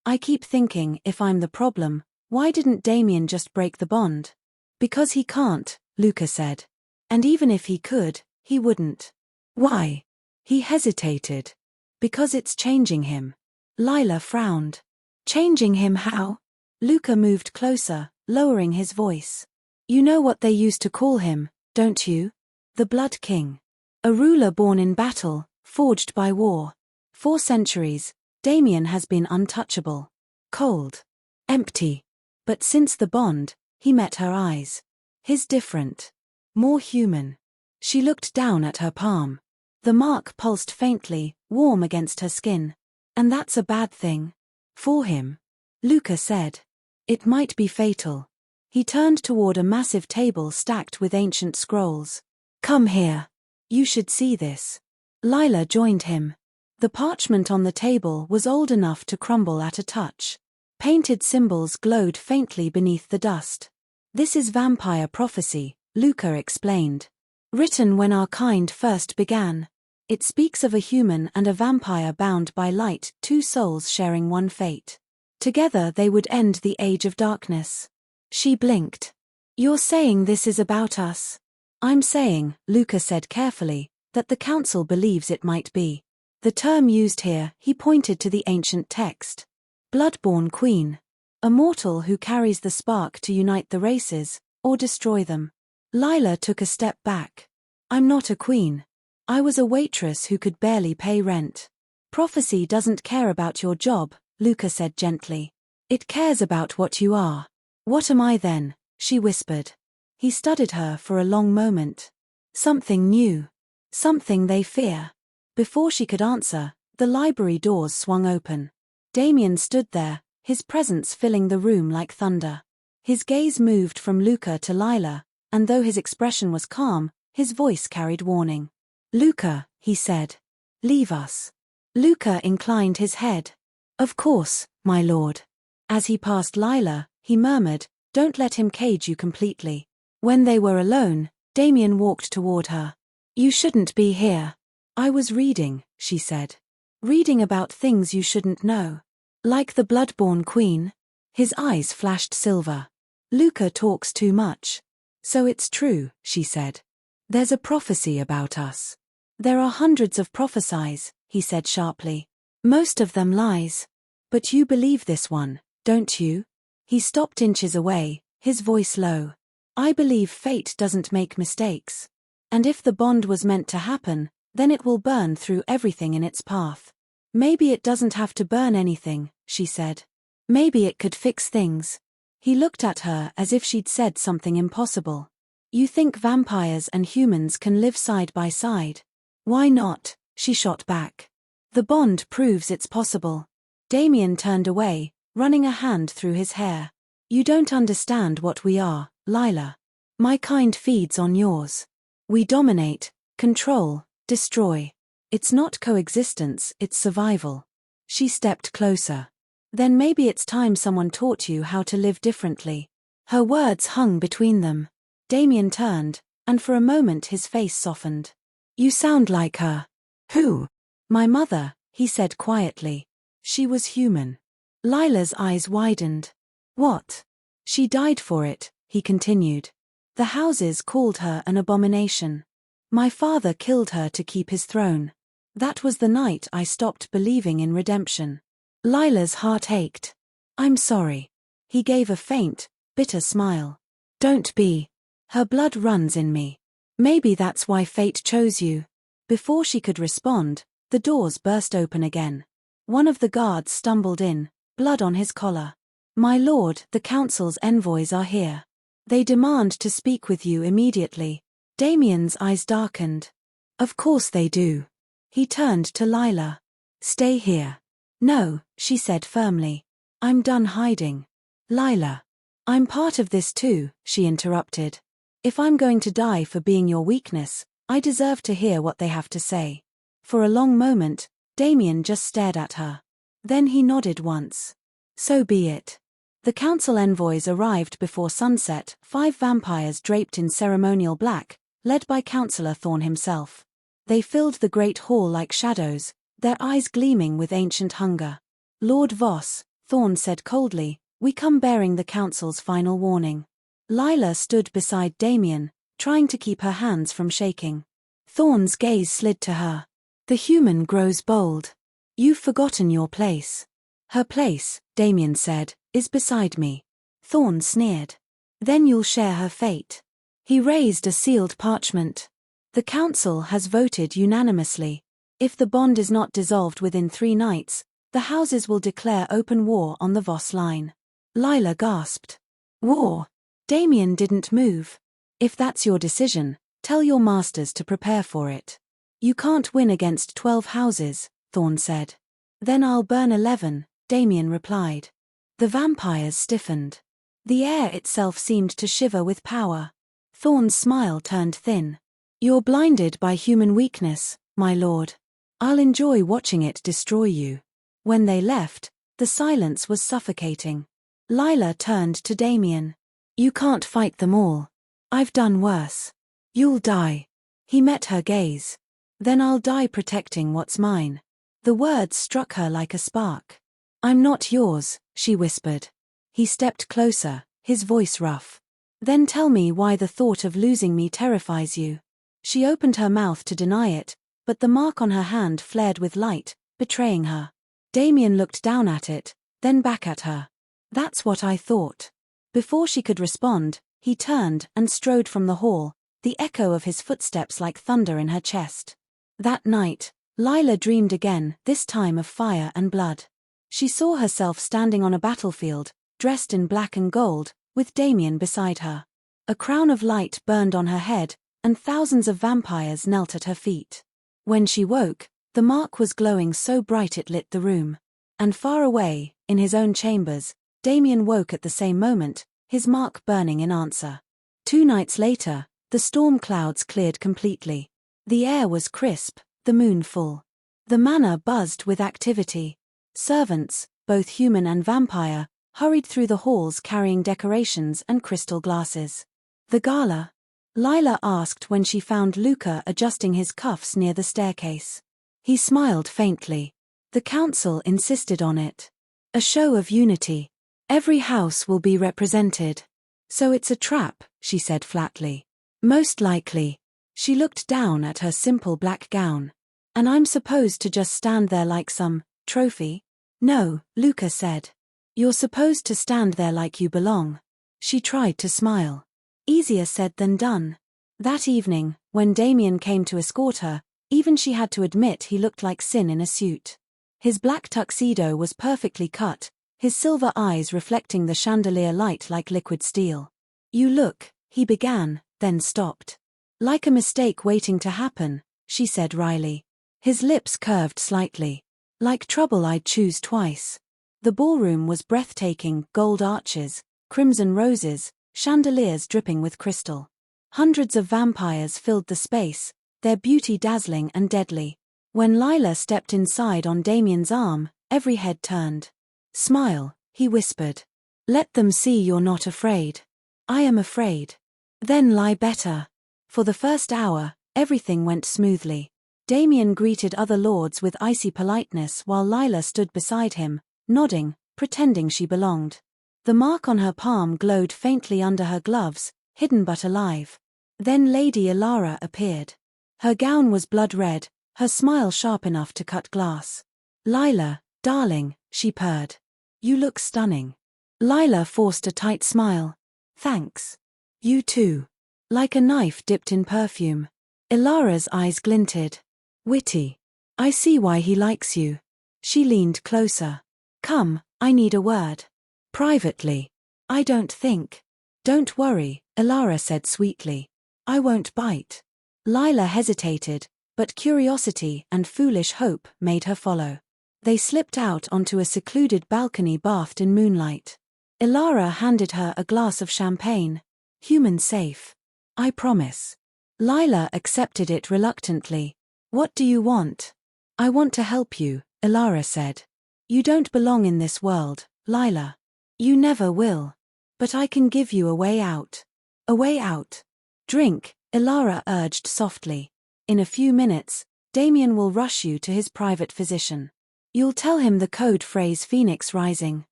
I keep thinking, if I'm the problem, why didn't Damien just break the bond?" "Because he can't," Luca said. "And even if he could, he wouldn't." "Why?" He hesitated. "Because it's changing him." Lila frowned. "Changing him how?" Luca moved closer, lowering his voice. "You know what they used to call him, don't you? The Blood King. A ruler born in battle, forged by war. For centuries, Damien has been untouchable. Cold. Empty. But since the bond, he met her eyes. His different. More human." She looked down at her palm. The mark pulsed faintly, warm against her skin. "And that's a bad thing?" "For him," Luca said. "It might be fatal." He turned toward a massive table stacked with ancient scrolls. "Come here. You should see this." Lila joined him. The parchment on the table was old enough to crumble at a touch. Painted symbols glowed faintly beneath the dust. "This is vampire prophecy," Luca explained. "Written when our kind first began. It speaks of a human and a vampire bound by light, two souls sharing one fate. Together they would end the age of darkness." She blinked. "You're saying this is about us?" "I'm saying," Luca said carefully, "that the council believes it might be. The term used here," he pointed to the ancient text. "Bloodborne queen. A mortal who carries the spark to unite the races, or destroy them." Lila took a step back. "I'm not a queen. I was a waitress who could barely pay rent." "Prophecy doesn't care about your job," Luca said gently. "It cares about what you are." "What am I then?" she whispered. He studied her for a long moment. "Something new. Something they fear." Before she could answer, the library doors swung open. Damien stood there, his presence filling the room like thunder. His gaze moved from Luca to Lila, and though his expression was calm, his voice carried warning. "Luca," he said. "Leave us." Luca inclined his head. "Of course, my lord." As he passed Lila, he murmured, "Don't let him cage you completely." When they were alone, Damien walked toward her. "You shouldn't be here." "I was reading," she said. "Reading about things you shouldn't know. Like the Bloodborne Queen." His eyes flashed silver. "Luca talks too much." "So it's true," she said. "There's a prophecy about us." "There are hundreds of prophecies," he said sharply. "Most of them lies. But you believe this one, don't you?" He stopped inches away, his voice low. "I believe fate doesn't make mistakes. And if the bond was meant to happen, then it will burn through everything in its path." "Maybe it doesn't have to burn anything," she said. "Maybe it could fix things." He looked at her as if she'd said something impossible. "You think vampires and humans can live side by side?" "Why not?" she shot back. "The bond proves it's possible." Damien turned away, running a hand through his hair. "You don't understand what we are, Lila. My kind feeds on yours. We dominate, control, destroy. It's not coexistence, it's survival." She stepped closer. "Then maybe it's time someone taught you how to live differently." Her words hung between them. Damien turned, and for a moment his face softened. "You sound like her." "Who?" "My mother," he said quietly. "She was human." Lila's eyes widened. "What?" "She died for it," he continued. "The houses called her an abomination. My father killed her to keep his throne. That was the night I stopped believing in redemption." Lila's heart ached. "I'm sorry." He gave a faint, bitter smile. "Don't be. Her blood runs in me. Maybe that's why fate chose you." Before she could respond, the doors burst open again. One of the guards stumbled in, blood on his collar. "My lord, the council's envoys are here. They demand to speak with you immediately." Damien's eyes darkened. "Of course they do." He turned to Lila. "Stay here." "No," she said firmly. "I'm done hiding." "Lila." "I'm part of this too," she interrupted. "If I'm going to die for being your weakness, I deserve to hear what they have to say." For a long moment, Damien just stared at her. Then he nodded once. "So be it. The council envoys arrived before sunset, 5 vampires draped in ceremonial black, led by Councillor Thorn himself. They filled the great hall like shadows, their eyes gleaming with ancient hunger. "Lord Voss," Thorn said coldly, "we come bearing the council's final warning." Lila stood beside Damien, trying to keep her hands from shaking. Thorn's gaze slid to her. "The human grows bold. You've forgotten your place." "Her place," Damien said, "is beside me." Thorn sneered. "Then you'll share her fate." He raised a sealed parchment. "The council has voted unanimously. If the bond is not dissolved within 3 nights, the houses will declare open war on the Voss line." Lila gasped. "War?" Damien didn't move. "If that's your decision, tell your masters to prepare for it." "You can't win against 12 houses," Thorn said. "Then I'll burn 11, Damien replied. The vampires stiffened. The air itself seemed to shiver with power. Thorn's smile turned thin. "You're blinded by human weakness, my lord. I'll enjoy watching it destroy you." When they left, the silence was suffocating. Lila turned to Damien. "You can't fight them all. I've done worse. You'll die." He met her gaze. "Then I'll die protecting what's mine." The words struck her like a spark. "I'm not yours," she whispered. He stepped closer, his voice rough. "Then tell me why the thought of losing me terrifies you." She opened her mouth to deny it, but the mark on her hand flared with light, betraying her. Damien looked down at it, then back at her. "That's what I thought." Before she could respond, he turned and strode from the hall, the echo of his footsteps like thunder in her chest. That night, Lila dreamed again, this time of fire and blood. She saw herself standing on a battlefield, dressed in black and gold, with Damien beside her. A crown of light burned on her head, and thousands of vampires knelt at her feet. When she woke, the mark was glowing so bright it lit the room. And far away, in his own chambers, Damien woke at the same moment, his mark burning in answer. 2 nights later, the storm clouds cleared completely. The air was crisp, the moon full. The manor buzzed with activity. Servants, both human and vampire, hurried through the halls carrying decorations and crystal glasses. "The gala?" Lila asked when she found Luca adjusting his cuffs near the staircase. He smiled faintly. "The council insisted on it. A show of unity. Every house will be represented." "So it's a trap," she said flatly. "Most likely." She looked down at her simple black gown. "And I'm supposed to just stand there like some trophy?" "No," Luca said. "You're supposed to stand there like you belong." She tried to smile. Easier said than done. That evening, when Damien came to escort her, even she had to admit he looked like sin in a suit. His black tuxedo was perfectly cut, his silver eyes reflecting the chandelier light like liquid steel. "You look," he began, then stopped. "Like a mistake waiting to happen," she said wryly. His lips curved slightly. "Like trouble I'd choose twice." The ballroom was breathtaking, gold arches, crimson roses, chandeliers dripping with crystal. Hundreds of vampires filled the space, their beauty dazzling and deadly. When Lila stepped inside on Damien's arm, every head turned. "Smile," he whispered. "Let them see you're not afraid." "I am afraid." "Then lie better." For the first hour, everything went smoothly. Damien greeted other lords with icy politeness while Lila stood beside him, nodding, pretending she belonged. The mark on her palm glowed faintly under her gloves, hidden but alive. Then Lady Ilara appeared. Her gown was blood red, her smile sharp enough to cut glass. "Lila, darling," she purred. "You look stunning." Lila forced a tight smile. "Thanks. You too." Like a knife dipped in perfume. Ilara's eyes glinted. "Witty. I see why he likes you." She leaned closer. "Come, I need a word." "Privately." "I don't think." "Don't worry," Ilara said sweetly. "I won't bite." Lila hesitated, but curiosity and foolish hope made her follow. They slipped out onto a secluded balcony bathed in moonlight. Ilara handed her a glass of champagne. "Human safe. I promise." Lila accepted it reluctantly. "What do you want?" "I want to help you," Ilara said. "You don't belong in this world, Lila." You never will. But I can give you a way out. A way out. Drink, Ilara urged softly. In a few minutes, Damien will rush you to his private physician. You'll tell him the code phrase Phoenix Rising.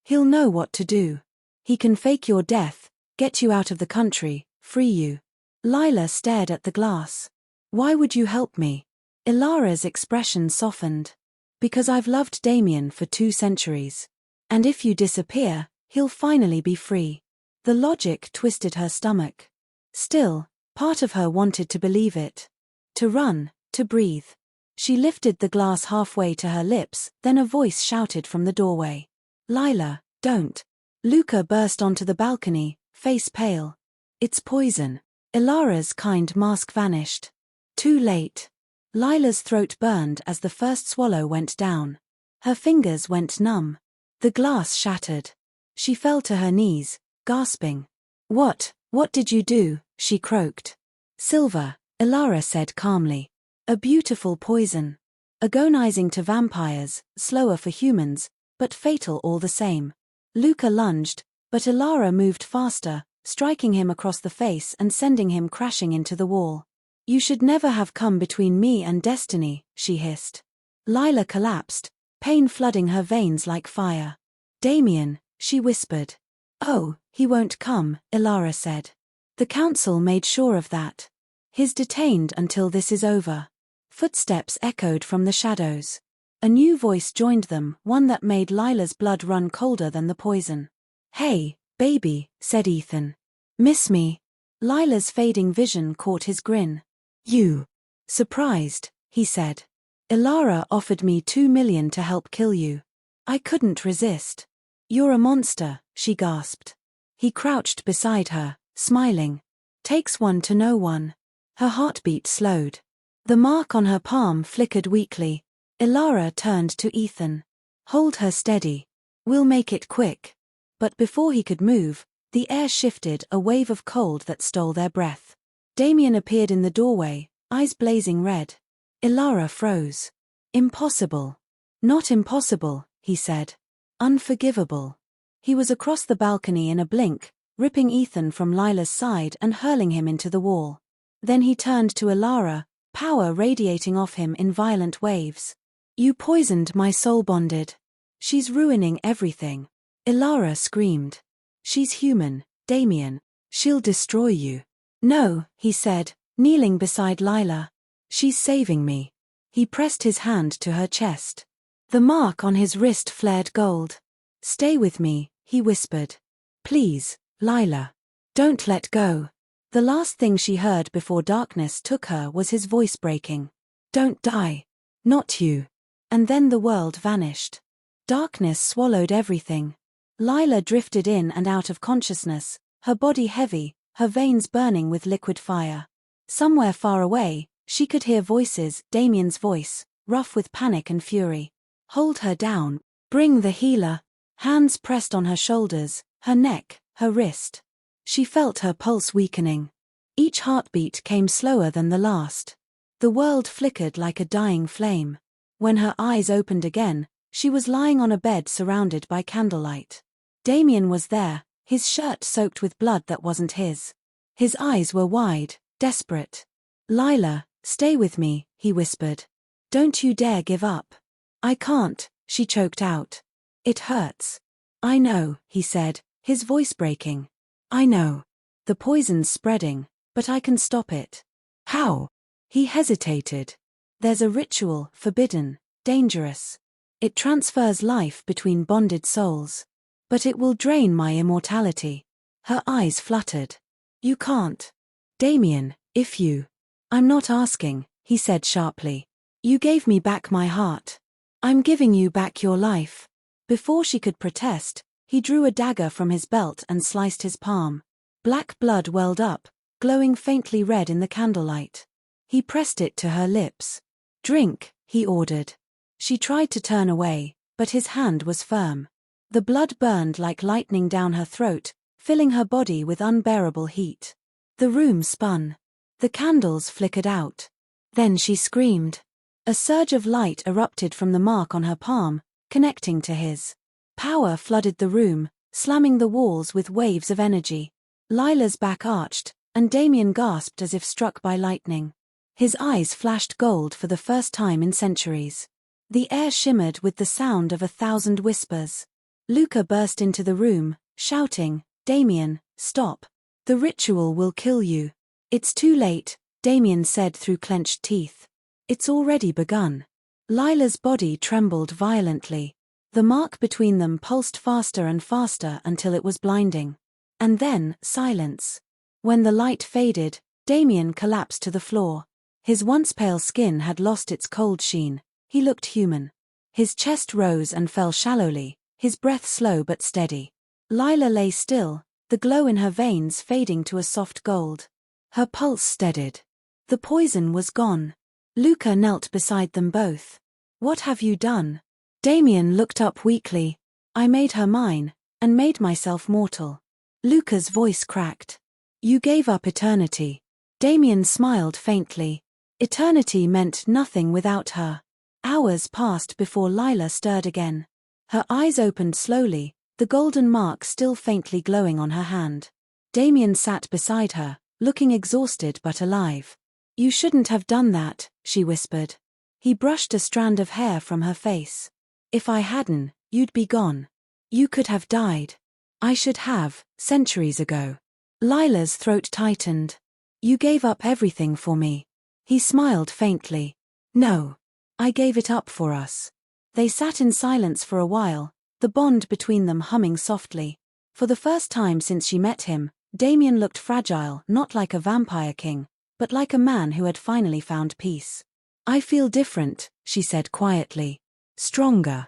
He'll know what to do. He can fake your death, get you out of the country, free you. Lila stared at the glass. Why would you help me? Ilara's expression softened. Because I've loved Damien for 2 centuries. And if you disappear, he'll finally be free. The logic twisted her stomach. Still, part of her wanted to believe it. To run, to breathe. She lifted the glass halfway to her lips, then a voice shouted from the doorway. Lila, don't. Luca burst onto the balcony, face pale. It's poison. Ilara's kind mask vanished. Too late. Lila's throat burned as the first swallow went down. Her fingers went numb. The glass shattered. She fell to her knees, gasping. What did you do? She croaked. Silver, Ilara said calmly. A beautiful poison. Agonizing to vampires, slower for humans, but fatal all the same. Luca lunged, but Ilara moved faster, striking him across the face and sending him crashing into the wall. You should never have come between me and destiny, she hissed. Lila collapsed, pain flooding her veins like fire. Damien, she whispered. Oh, he won't come, Ilara said. The council made sure of that. He's detained until this is over. Footsteps echoed from the shadows. A new voice joined them, one that made Lila's blood run colder than the poison. Hey, baby, said Ethan. Miss me? Lila's fading vision caught his grin. You. Surprised, he said. Ilara offered me 2 million to help kill you. I couldn't resist. You're a monster, she gasped. He crouched beside her, smiling. Takes one to know one. Her heartbeat slowed. The mark on her palm flickered weakly. Ilara turned to Ethan. Hold her steady. We'll make it quick. But before he could move, the air shifted, a wave of cold that stole their breath. Damien appeared in the doorway, eyes blazing red. Ilara froze. Impossible. Not impossible, he said. Unforgivable. He was across the balcony in a blink, ripping Ethan from Lila's side and hurling him into the wall. Then he turned to Ilara, power radiating off him in violent waves. You poisoned my soul bonded. She's ruining everything. Ilara screamed. She's human, Damien. She'll destroy you. No, he said, kneeling beside Lila. She's saving me. He pressed his hand to her chest. The mark on his wrist flared gold. Stay with me, he whispered. Please, Lila. Don't let go. The last thing she heard before darkness took her was his voice breaking. Don't die. Not you. And then the world vanished. Darkness swallowed everything. Lila drifted in and out of consciousness, her body heavy, her veins burning with liquid fire. Somewhere far away, she could hear voices, Damien's voice, rough with panic and fury. Hold her down. Bring the healer. Hands pressed on her shoulders, her neck, her wrist. She felt her pulse weakening. Each heartbeat came slower than the last. The world flickered like a dying flame. When her eyes opened again, she was lying on a bed surrounded by candlelight. Damien was there, his shirt soaked with blood that wasn't his. His eyes were wide, desperate. Lila, stay with me, he whispered. Don't you dare give up. I can't, she choked out. It hurts. I know, he said, his voice breaking. I know. The poison's spreading, but I can stop it. How? He hesitated. There's a ritual, forbidden, dangerous. It transfers life between bonded souls. But it will drain my immortality. Her eyes fluttered. You can't. Damien, if you... I'm not asking, he said sharply. You gave me back my heart. I'm giving you back your life. Before she could protest, he drew a dagger from his belt and sliced his palm. Black blood welled up, glowing faintly red in the candlelight. He pressed it to her lips. Drink, he ordered. She tried to turn away, but his hand was firm. The blood burned like lightning down her throat, filling her body with unbearable heat. The room spun. The candles flickered out. Then she screamed. A surge of light erupted from the mark on her palm, connecting to his. Power flooded the room, slamming the walls with waves of energy. Lila's back arched, and Damien gasped as if struck by lightning. His eyes flashed gold for the first time in centuries. The air shimmered with the sound of 1,000 whispers. Luca burst into the room, shouting, "Damien, stop. The ritual will kill you." "It's too late," Damien said through clenched teeth. "It's already begun." Lila's body trembled violently. The mark between them pulsed faster and faster until it was blinding. And then, silence. When the light faded, Damien collapsed to the floor. His once pale skin had lost its cold sheen. He looked human. His chest rose and fell shallowly, his breath slow but steady. Lila lay still, the glow in her veins fading to a soft gold. Her pulse steadied. The poison was gone. Luca knelt beside them both. "What have you done?" Damien looked up weakly. "I made her mine, and made myself mortal." Luca's voice cracked. "You gave up eternity." Damien smiled faintly. Eternity meant nothing without her. Hours passed before Lila stirred again. Her eyes opened slowly, the golden mark still faintly glowing on her hand. Damien sat beside her, looking exhausted but alive. "You shouldn't have done that," she whispered. He brushed a strand of hair from her face. "If I hadn't, you'd be gone. You could have died. I should have, centuries ago." Lila's throat tightened. "You gave up everything for me." He smiled faintly. "No. I gave it up for us." They sat in silence for a while, the bond between them humming softly. For the first time since she met him, Damien looked fragile, not like a vampire king, but like a man who had finally found peace. "I feel different," she said quietly. "Stronger."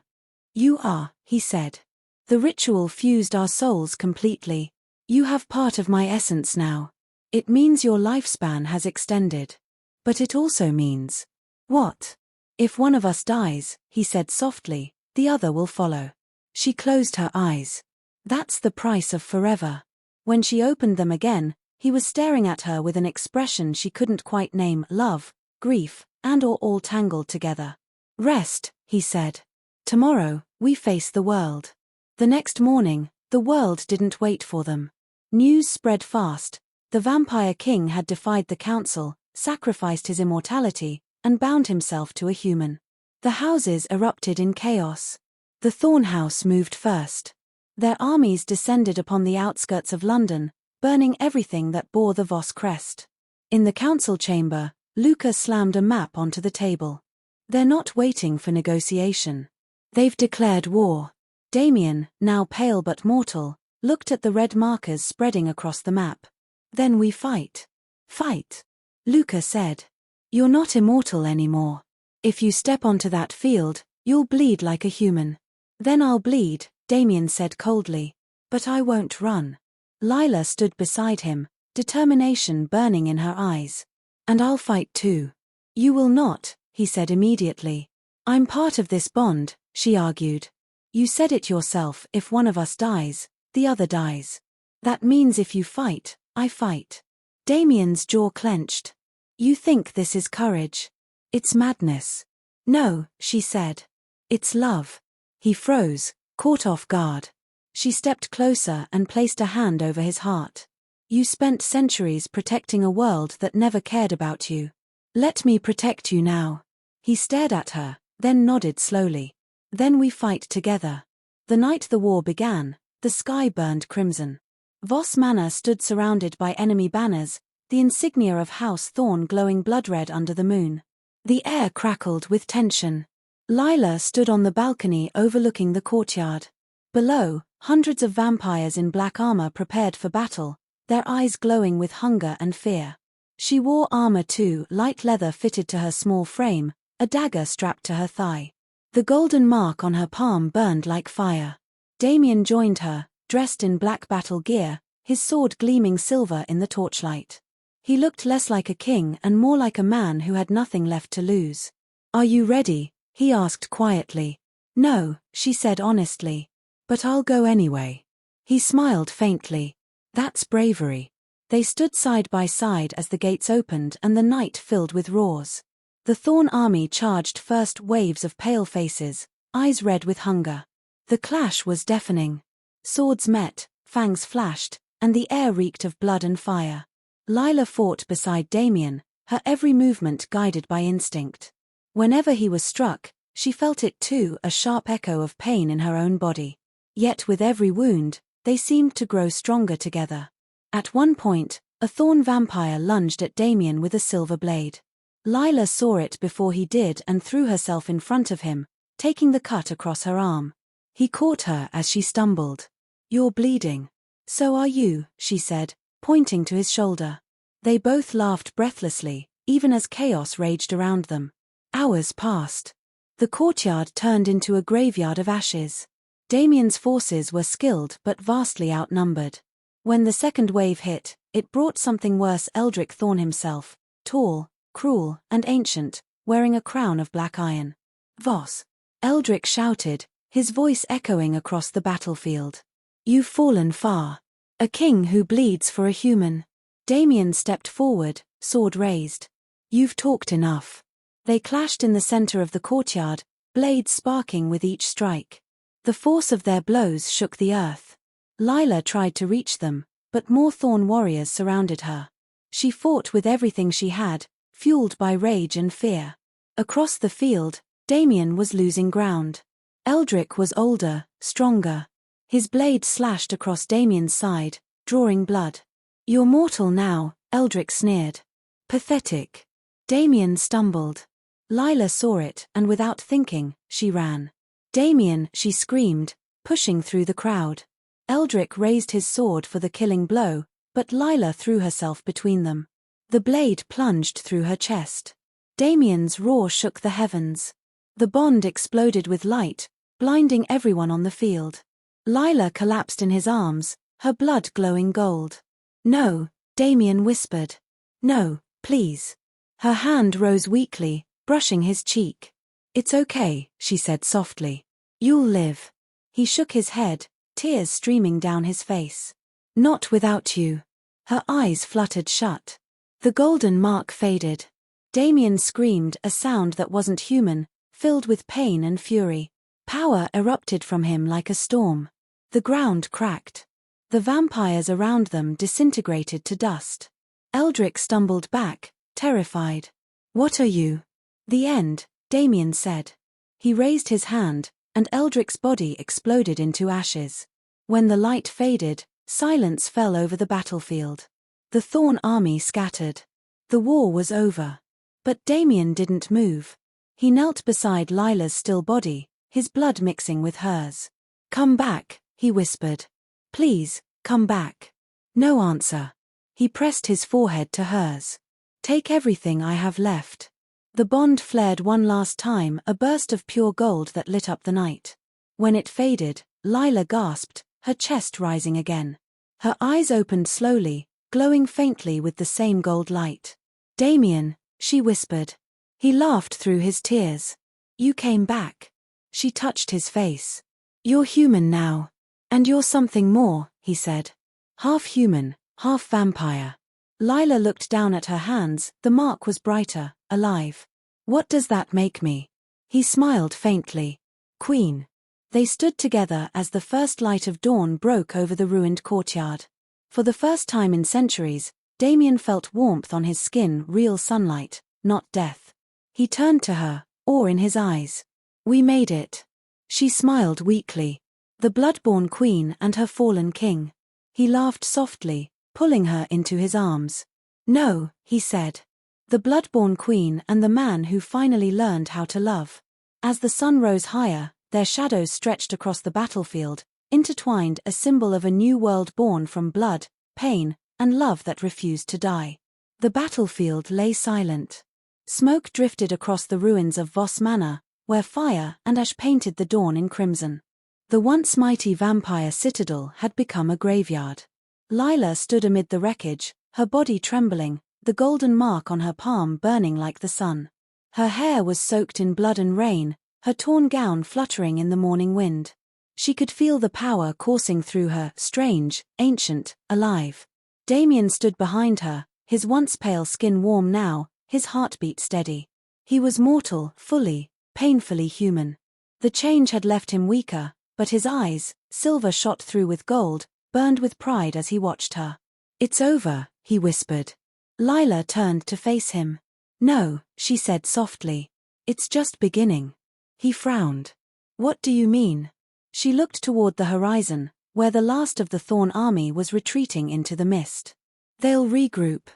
"You are," he said. "The ritual fused our souls completely. You have part of my essence now. It means your lifespan has extended. But it also means—" "What?" "If one of us dies," he said softly, "the other will follow." She closed her eyes. "That's the price of forever." When she opened them again, he was staring at her with an expression she couldn't quite name: love, grief, and/or all tangled together. "Rest," he said. "Tomorrow, we face the world." The next morning, the world didn't wait for them. News spread fast. The vampire king had defied the council, sacrificed his immortality, and bound himself to a human. The houses erupted in chaos. The Thorn House moved first. Their armies descended upon the outskirts of London, burning everything that bore the Voss crest. In the council chamber, Luca slammed a map onto the table. "They're not waiting for negotiation. They've declared war." Damien, now pale but mortal, looked at the red markers spreading across the map. "Then we fight." "Fight?" Luca said. "You're not immortal anymore. If you step onto that field, you'll bleed like a human." "Then I'll bleed," Damien said coldly. "But I won't run." Lila stood beside him, determination burning in her eyes. "And I'll fight too." "You will not," he said immediately. "I'm part of this bond," she argued. "You said it yourself, if one of us dies, the other dies. That means if you fight, I fight." Damien's jaw clenched. "You think this is courage? It's madness." "No," she said. "It's love." He froze, caught off guard. She stepped closer and placed a hand over his heart. "You spent centuries protecting a world that never cared about you. Let me protect you now." He stared at her, then nodded slowly. "Then we fight together." The night the war began, the sky burned crimson. Voss Manor stood surrounded by enemy banners, the insignia of House Thorn glowing blood-red under the moon. The air crackled with tension. Lila stood on the balcony overlooking the courtyard. Below, hundreds of vampires in black armor prepared for battle, their eyes glowing with hunger and fear. She wore armor too, light leather fitted to her small frame, a dagger strapped to her thigh. The golden mark on her palm burned like fire. Damien joined her, dressed in black battle gear, his sword gleaming silver in the torchlight. He looked less like a king and more like a man who had nothing left to lose. "Are you ready?" he asked quietly. "No," she said honestly. "But I'll go anyway." He smiled faintly. "That's bravery." They stood side by side as the gates opened and the night filled with roars. The Thorn army charged first, waves of pale faces, eyes red with hunger. The clash was deafening. Swords met, fangs flashed, and the air reeked of blood and fire. Lila fought beside Damien, her every movement guided by instinct. Whenever he was struck, she felt it too, a sharp echo of pain in her own body. Yet with every wound, they seemed to grow stronger together. At one point, a thorn vampire lunged at Damien with a silver blade. Lila saw it before he did and threw herself in front of him, taking the cut across her arm. He caught her as she stumbled. "You're bleeding." "So are you," she said, pointing to his shoulder. They both laughed breathlessly, even as chaos raged around them. Hours passed. The courtyard turned into a graveyard of ashes. Damien's forces were skilled but vastly outnumbered. When the second wave hit, it brought something worse: Eldrick Thorn himself, tall, cruel, and ancient, wearing a crown of black iron. "Voss!" Eldrick shouted, his voice echoing across the battlefield. "You've fallen far. A king who bleeds for a human." Damien stepped forward, sword raised. "You've talked enough." They clashed in the center of the courtyard, blades sparking with each strike. The force of their blows shook the earth. Lila tried to reach them, but more thorn warriors surrounded her. She fought with everything she had, fueled by rage and fear. Across the field, Damien was losing ground. Eldrick was older, stronger. His blade slashed across Damien's side, drawing blood. "You're mortal now," Eldrick sneered. "Pathetic." Damien stumbled. Lila saw it, and without thinking, she ran. "Damien," she screamed, pushing through the crowd. Eldrick raised his sword for the killing blow, but Lila threw herself between them. The blade plunged through her chest. Damien's roar shook the heavens. The bond exploded with light, blinding everyone on the field. Lila collapsed in his arms, her blood glowing gold. "No," Damien whispered. "No, please." Her hand rose weakly, brushing his cheek. "It's okay," she said softly. "You'll live." He shook his head, tears streaming down his face. "Not without you." Her eyes fluttered shut. The golden mark faded. Damien screamed, a sound that wasn't human, filled with pain and fury. Power erupted from him like a storm. The ground cracked. The vampires around them disintegrated to dust. Eldrick stumbled back, terrified. "What are you?" "The end," Damien said. He raised his hand, and Eldrick's body exploded into ashes. When the light faded, silence fell over the battlefield. The Thorn army scattered. The war was over. But Damien didn't move. He knelt beside Lila's still body, his blood mixing with hers. "Come back," he whispered. "Please, come back." No answer. He pressed his forehead to hers. "Take everything I have left." The bond flared one last time, a burst of pure gold that lit up the night. When it faded, Lila gasped, her chest rising again. Her eyes opened slowly, glowing faintly with the same gold light. "Damien," she whispered. He laughed through his tears. "You came back." She touched his face. "You're human now. And you're something more," he said. "Half human, half vampire." Lila looked down at her hands, the mark was brighter, alive. "What does that make me?" He smiled faintly. "Queen." They stood together as the first light of dawn broke over the ruined courtyard. For the first time in centuries, Damien felt warmth on his skin, real sunlight, not death. He turned to her, awe in his eyes. "We made it." She smiled weakly. The bloodborne queen and her fallen king. He laughed softly, pulling her into his arms. "No," he said. The bloodborne queen and the man who finally learned how to love. As the sun rose higher, their shadows stretched across the battlefield, intertwined, a symbol of a new world born from blood, pain, and love that refused to die. The battlefield lay silent. Smoke drifted across the ruins of Voss Manor, where fire and ash painted the dawn in crimson. The once mighty vampire citadel had become a graveyard. Lila stood amid the wreckage, her body trembling, the golden mark on her palm burning like the sun. Her hair was soaked in blood and rain, her torn gown fluttering in the morning wind. She could feel the power coursing through her, strange, ancient, alive. Damien stood behind her, his once pale skin warm now, his heartbeat steady. He was mortal, fully, painfully human. The change had left him weaker, But his eyes, silver shot through with gold, burned with pride as he watched her. "It's over," he whispered. Lila turned to face him. "No," she said softly. "It's just beginning." He frowned. "What do you mean?" She looked toward the horizon, where the last of the Thorn army was retreating into the mist. "They'll regroup.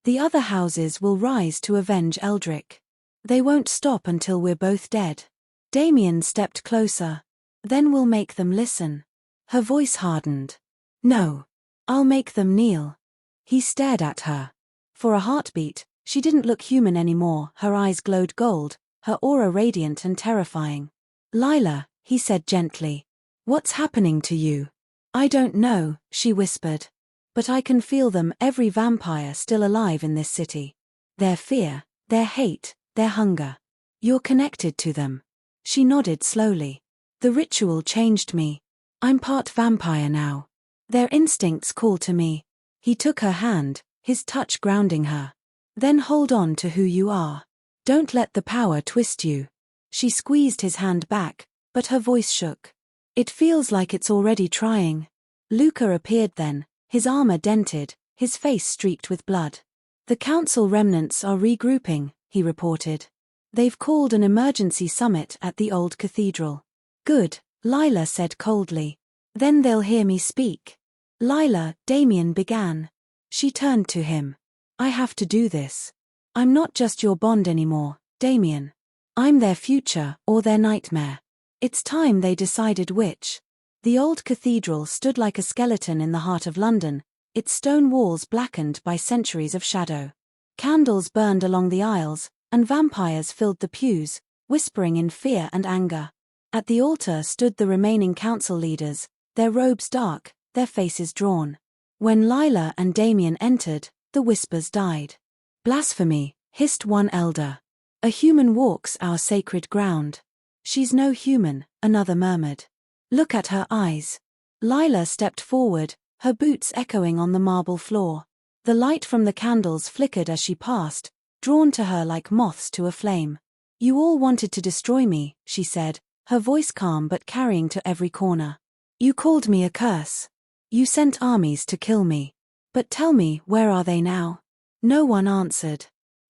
The other houses will rise to avenge Eldrick. They won't stop until we're both dead." Damien stepped closer. "Then we'll make them listen." Her voice hardened. "No. I'll make them kneel." He stared at her. For a heartbeat, she didn't look human anymore. Her eyes glowed gold, her aura radiant and terrifying. "Lila," he said gently. "What's happening to you?" "I don't know," she whispered. "But I can feel them, every vampire still alive in this city. Their fear, their hate, their hunger. You're connected to them." She nodded slowly. "The ritual changed me. I'm part vampire now. Their instincts call to me." He took her hand, his touch grounding her. "Then hold on to who you are. Don't let the power twist you." She squeezed his hand back, but her voice shook. "It feels like it's already trying." Luca appeared then, his armor dented, his face streaked with blood. "The council remnants are regrouping," he reported. "They've called an emergency summit at the old cathedral." "Good," Lila said coldly. "Then they'll hear me speak." "Lila," Damien began. She turned to him. "I have to do this. I'm not just your bond anymore, Damien. I'm their future, or their nightmare. It's time they decided which." The old cathedral stood like a skeleton in the heart of London, its stone walls blackened by centuries of shadow. Candles burned along the aisles, and vampires filled the pews, whispering in fear and anger. At the altar stood the remaining council leaders, their robes dark, their faces drawn. When Lila and Damien entered, the whispers died. "Blasphemy," hissed one elder. "A human walks our sacred ground." "She's no human," another murmured. "Look at her eyes." Lila stepped forward, her boots echoing on the marble floor. The light from the candles flickered as she passed, drawn to her like moths to a flame. "You all wanted to destroy me," she said, her voice calm but carrying to every corner. "You called me a curse. You sent armies to kill me. But tell me, where are they now?" No one answered.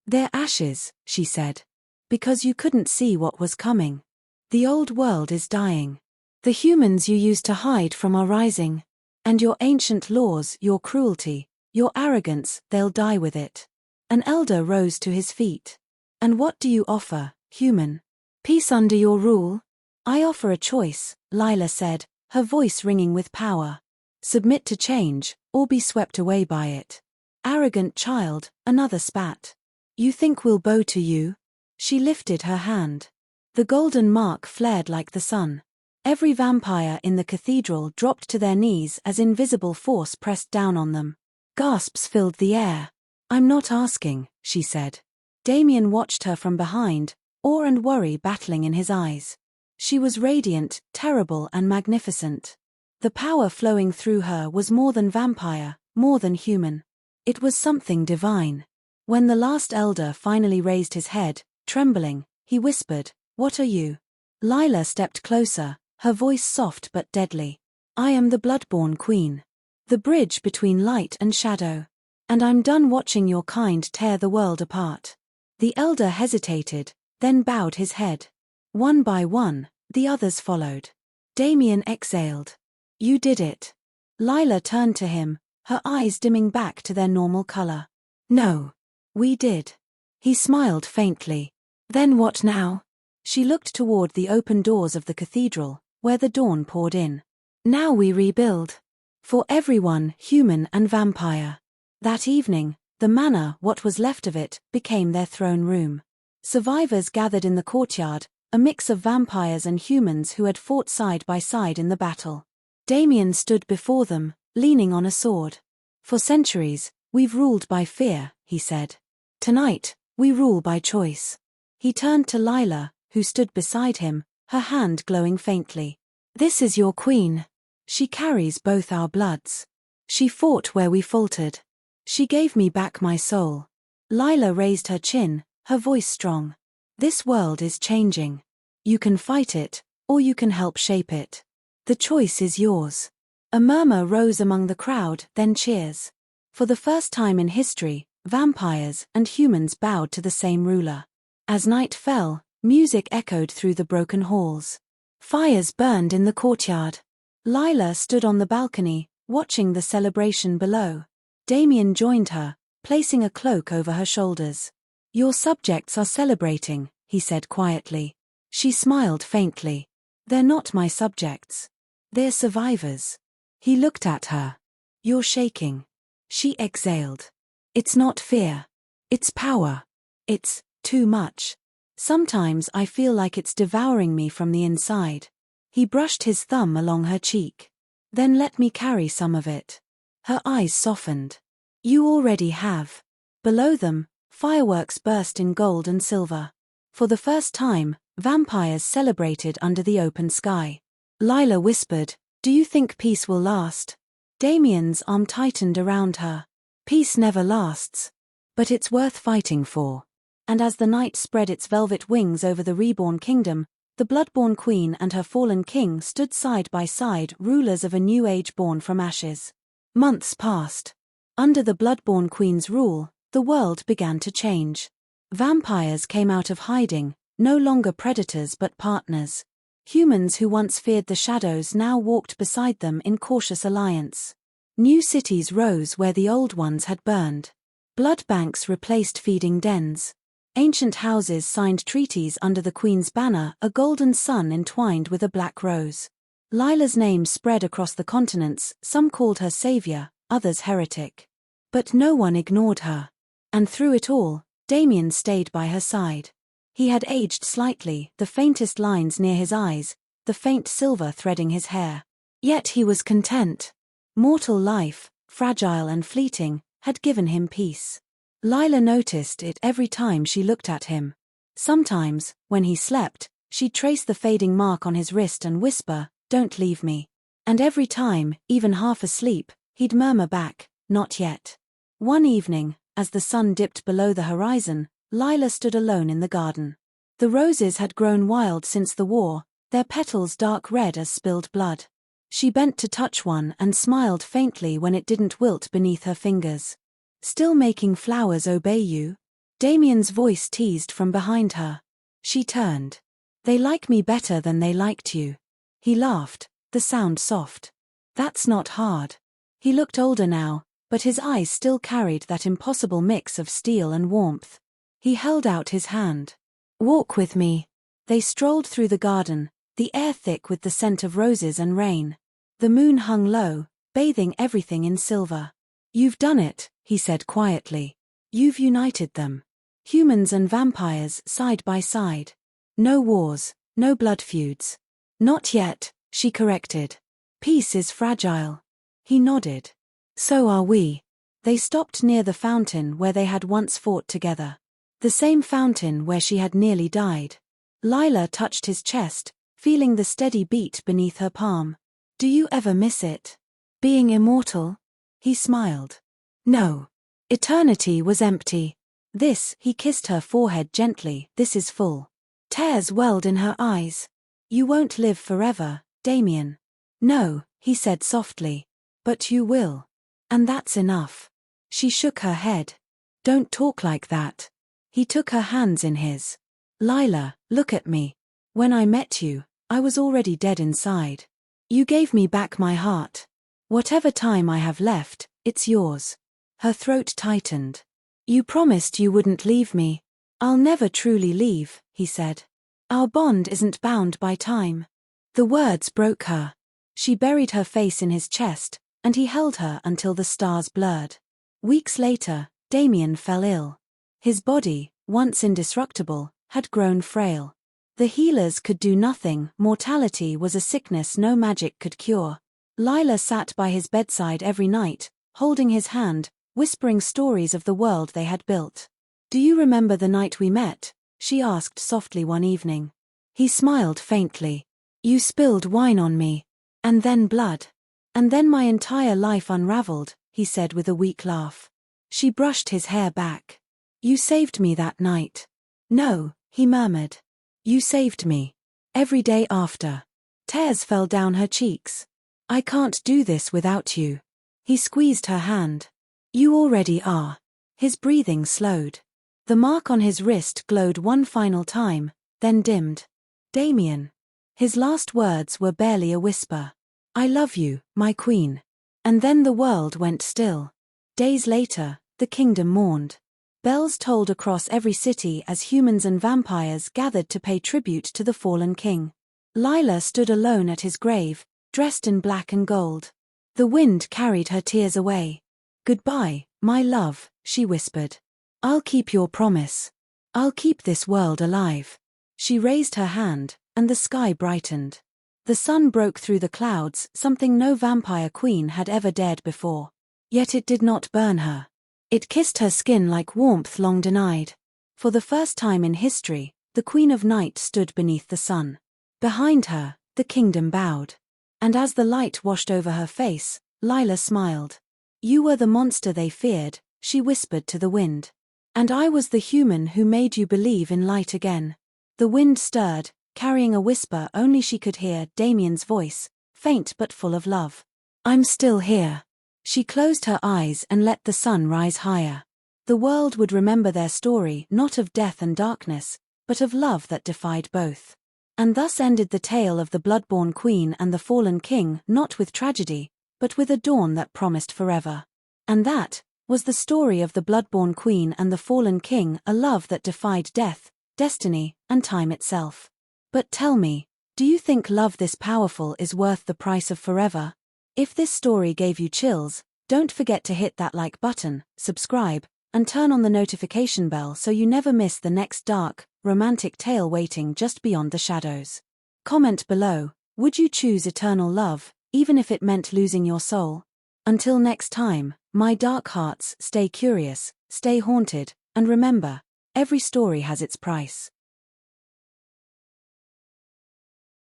"They're ashes," she said. "Because you couldn't see what was coming. The old world is dying. The humans you used to hide from are rising. And your ancient laws, your cruelty, your arrogance, they'll die with it." An elder rose to his feet. "And what do you offer, human? Peace under your rule?" "I offer a choice," Lila said, her voice ringing with power. "Submit to change, or be swept away by it." "Arrogant child," another spat. "You think we'll bow to you?" She lifted her hand. The golden mark flared like the sun. Every vampire in the cathedral dropped to their knees as invisible force pressed down on them. Gasps filled the air. "I'm not asking," she said. Damien watched her from behind, awe and worry battling in his eyes. She was radiant, terrible and magnificent. The power flowing through her was more than vampire, more than human. It was something divine. When the last elder finally raised his head, trembling, he whispered, "What are you?" Lila stepped closer, her voice soft but deadly. "I am the bloodborne queen. The bridge between light and shadow. And I'm done watching your kind tear the world apart." The elder hesitated, then bowed his head. One by one, the others followed. Damien exhaled. "You did it." Lila turned to him, her eyes dimming back to their normal color. "No. We did." He smiled faintly. "Then what now?" She looked toward the open doors of the cathedral, where the dawn poured in. "Now we rebuild. For everyone, human and vampire." That evening, the manor, what was left of it, became their throne room. Survivors gathered in the courtyard, a mix of vampires and humans who had fought side by side in the battle. Damien stood before them, leaning on a sword. "For centuries, we've ruled by fear," he said. "Tonight, we rule by choice." He turned to Lila, who stood beside him, her hand glowing faintly. "This is your queen. She carries both our bloods. She fought where we faltered. She gave me back my soul." Lila raised her chin, her voice strong. "This world is changing. You can fight it, or you can help shape it. The choice is yours. A murmur rose among the crowd, then cheers. For the first time in history, vampires and humans bowed to the same ruler. As night fell, music echoed through the broken halls. Fires burned in the courtyard. Lila stood on the balcony, watching the celebration below. Damien joined her, placing a cloak over her shoulders. "Your subjects are celebrating," he said quietly. She smiled faintly. "They're not my subjects. They're survivors." He looked at her. "You're shaking." She exhaled. "It's not fear. It's power. It's too much. Sometimes I feel like it's devouring me from the inside." He brushed his thumb along her cheek. "Then let me carry some of it." Her eyes softened. "You already have." Below them, fireworks burst in gold and silver. For the first time, vampires celebrated under the open sky. Lila whispered, "Do you think peace will last?" Damien's arm tightened around her. "Peace never lasts. But it's worth fighting for." And as the night spread its velvet wings over the reborn kingdom, the bloodborne queen and her fallen king stood side by side, rulers of a new age born from ashes. Months passed. Under the bloodborne queen's rule, the world began to change. Vampires came out of hiding, no longer predators but partners. Humans who once feared the shadows now walked beside them in cautious alliance. New cities rose where the old ones had burned. Blood banks replaced feeding dens. Ancient houses signed treaties under the Queen's banner, a golden sun entwined with a black rose. Lila's name spread across the continents, some called her savior, others heretic. But no one ignored her. And through it all, Damien stayed by her side. He had aged slightly, the faintest lines near his eyes, the faint silver threading his hair. Yet he was content. Mortal life, fragile and fleeting, had given him peace. Lila noticed it every time she looked at him. Sometimes, when he slept, she'd trace the fading mark on his wrist and whisper, "Don't leave me." And every time, even half asleep, he'd murmur back, "Not yet." One evening, as the sun dipped below the horizon, Lila stood alone in the garden. The roses had grown wild since the war, their petals dark red as spilled blood. She bent to touch one and smiled faintly when it didn't wilt beneath her fingers. "Still making flowers obey you?" Damien's voice teased from behind her. She turned. "They like me better than they liked you." He laughed, the sound soft. "That's not hard." He looked older now, but his eyes still carried that impossible mix of steel and warmth. He held out his hand. "Walk with me." They strolled through the garden, the air thick with the scent of roses and rain. The moon hung low, bathing everything in silver. "You've done it," he said quietly. "You've united them. Humans and vampires side by side. No wars, no blood feuds." "Not yet," she corrected. "Peace is fragile." He nodded. "So are we." They stopped near the fountain where they had once fought together. The same fountain where she had nearly died. Lila touched his chest, feeling the steady beat beneath her palm. "Do you ever miss it? Being immortal?" He smiled. "No. Eternity was empty. This," he kissed her forehead gently, "this is full." Tears welled in her eyes. "You won't live forever, Damien." "No," he said softly. "But you will. And that's enough." She shook her head. "Don't talk like that." He took her hands in his. "Lila, look at me. When I met you, I was already dead inside. You gave me back my heart. Whatever time I have left, it's yours." Her throat tightened. "You promised you wouldn't leave me." "I'll never truly leave," he said. "Our bond isn't bound by time." The words broke her. She buried her face in his chest, and he held her until the stars blurred. Weeks later, Damien fell ill. His body, once indestructible, had grown frail. The healers could do nothing, mortality was a sickness no magic could cure. Lila sat by his bedside every night, holding his hand, whispering stories of the world they had built. "Do you remember the night we met?" she asked softly one evening. He smiled faintly. "You spilled wine on me. And then blood. And then my entire life unraveled," he said with a weak laugh. She brushed his hair back. "You saved me that night." "No," he murmured. "You saved me. Every day after. Tears fell down her cheeks. I can't do this without you. He squeezed her hand. You already are. His breathing slowed. The mark on his wrist glowed one final time, then dimmed. Damien. His last words were barely a whisper. I love you, my queen. And then the world went still. Days later, the kingdom mourned. Bells tolled across every city as humans and vampires gathered to pay tribute to the fallen king. Lila stood alone at his grave, dressed in black and gold. The wind carried her tears away. Goodbye, my love, she whispered. I'll keep your promise. I'll keep this world alive. She raised her hand, and the sky brightened. The sun broke through the clouds, something no vampire queen had ever dared before. Yet it did not burn her. It kissed her skin like warmth long denied. For the first time in history, the Queen of Night stood beneath the sun. Behind her, the kingdom bowed. And as the light washed over her face, Lila smiled. You were the monster they feared, she whispered to the wind. And I was the human who made you believe in light again. The wind stirred, carrying a whisper only she could hear, Damien's voice, faint but full of love. I'm still here. She closed her eyes and let the sun rise higher. The world would remember their story not of death and darkness, but of love that defied both. And thus ended the tale of the bloodborne queen and the fallen king, not with tragedy, but with a dawn that promised forever. And that was the story of the bloodborne queen and the fallen king, a love that defied death, destiny, and time itself. But tell me, do you think love this powerful is worth the price of forever? If this story gave you chills, don't forget to hit that like button, subscribe, and turn on the notification bell so you never miss the next dark, romantic tale waiting just beyond the shadows. Comment below, would you choose eternal love, even if it meant losing your soul? Until next time, my dark hearts, stay curious, stay haunted, and remember, every story has its price.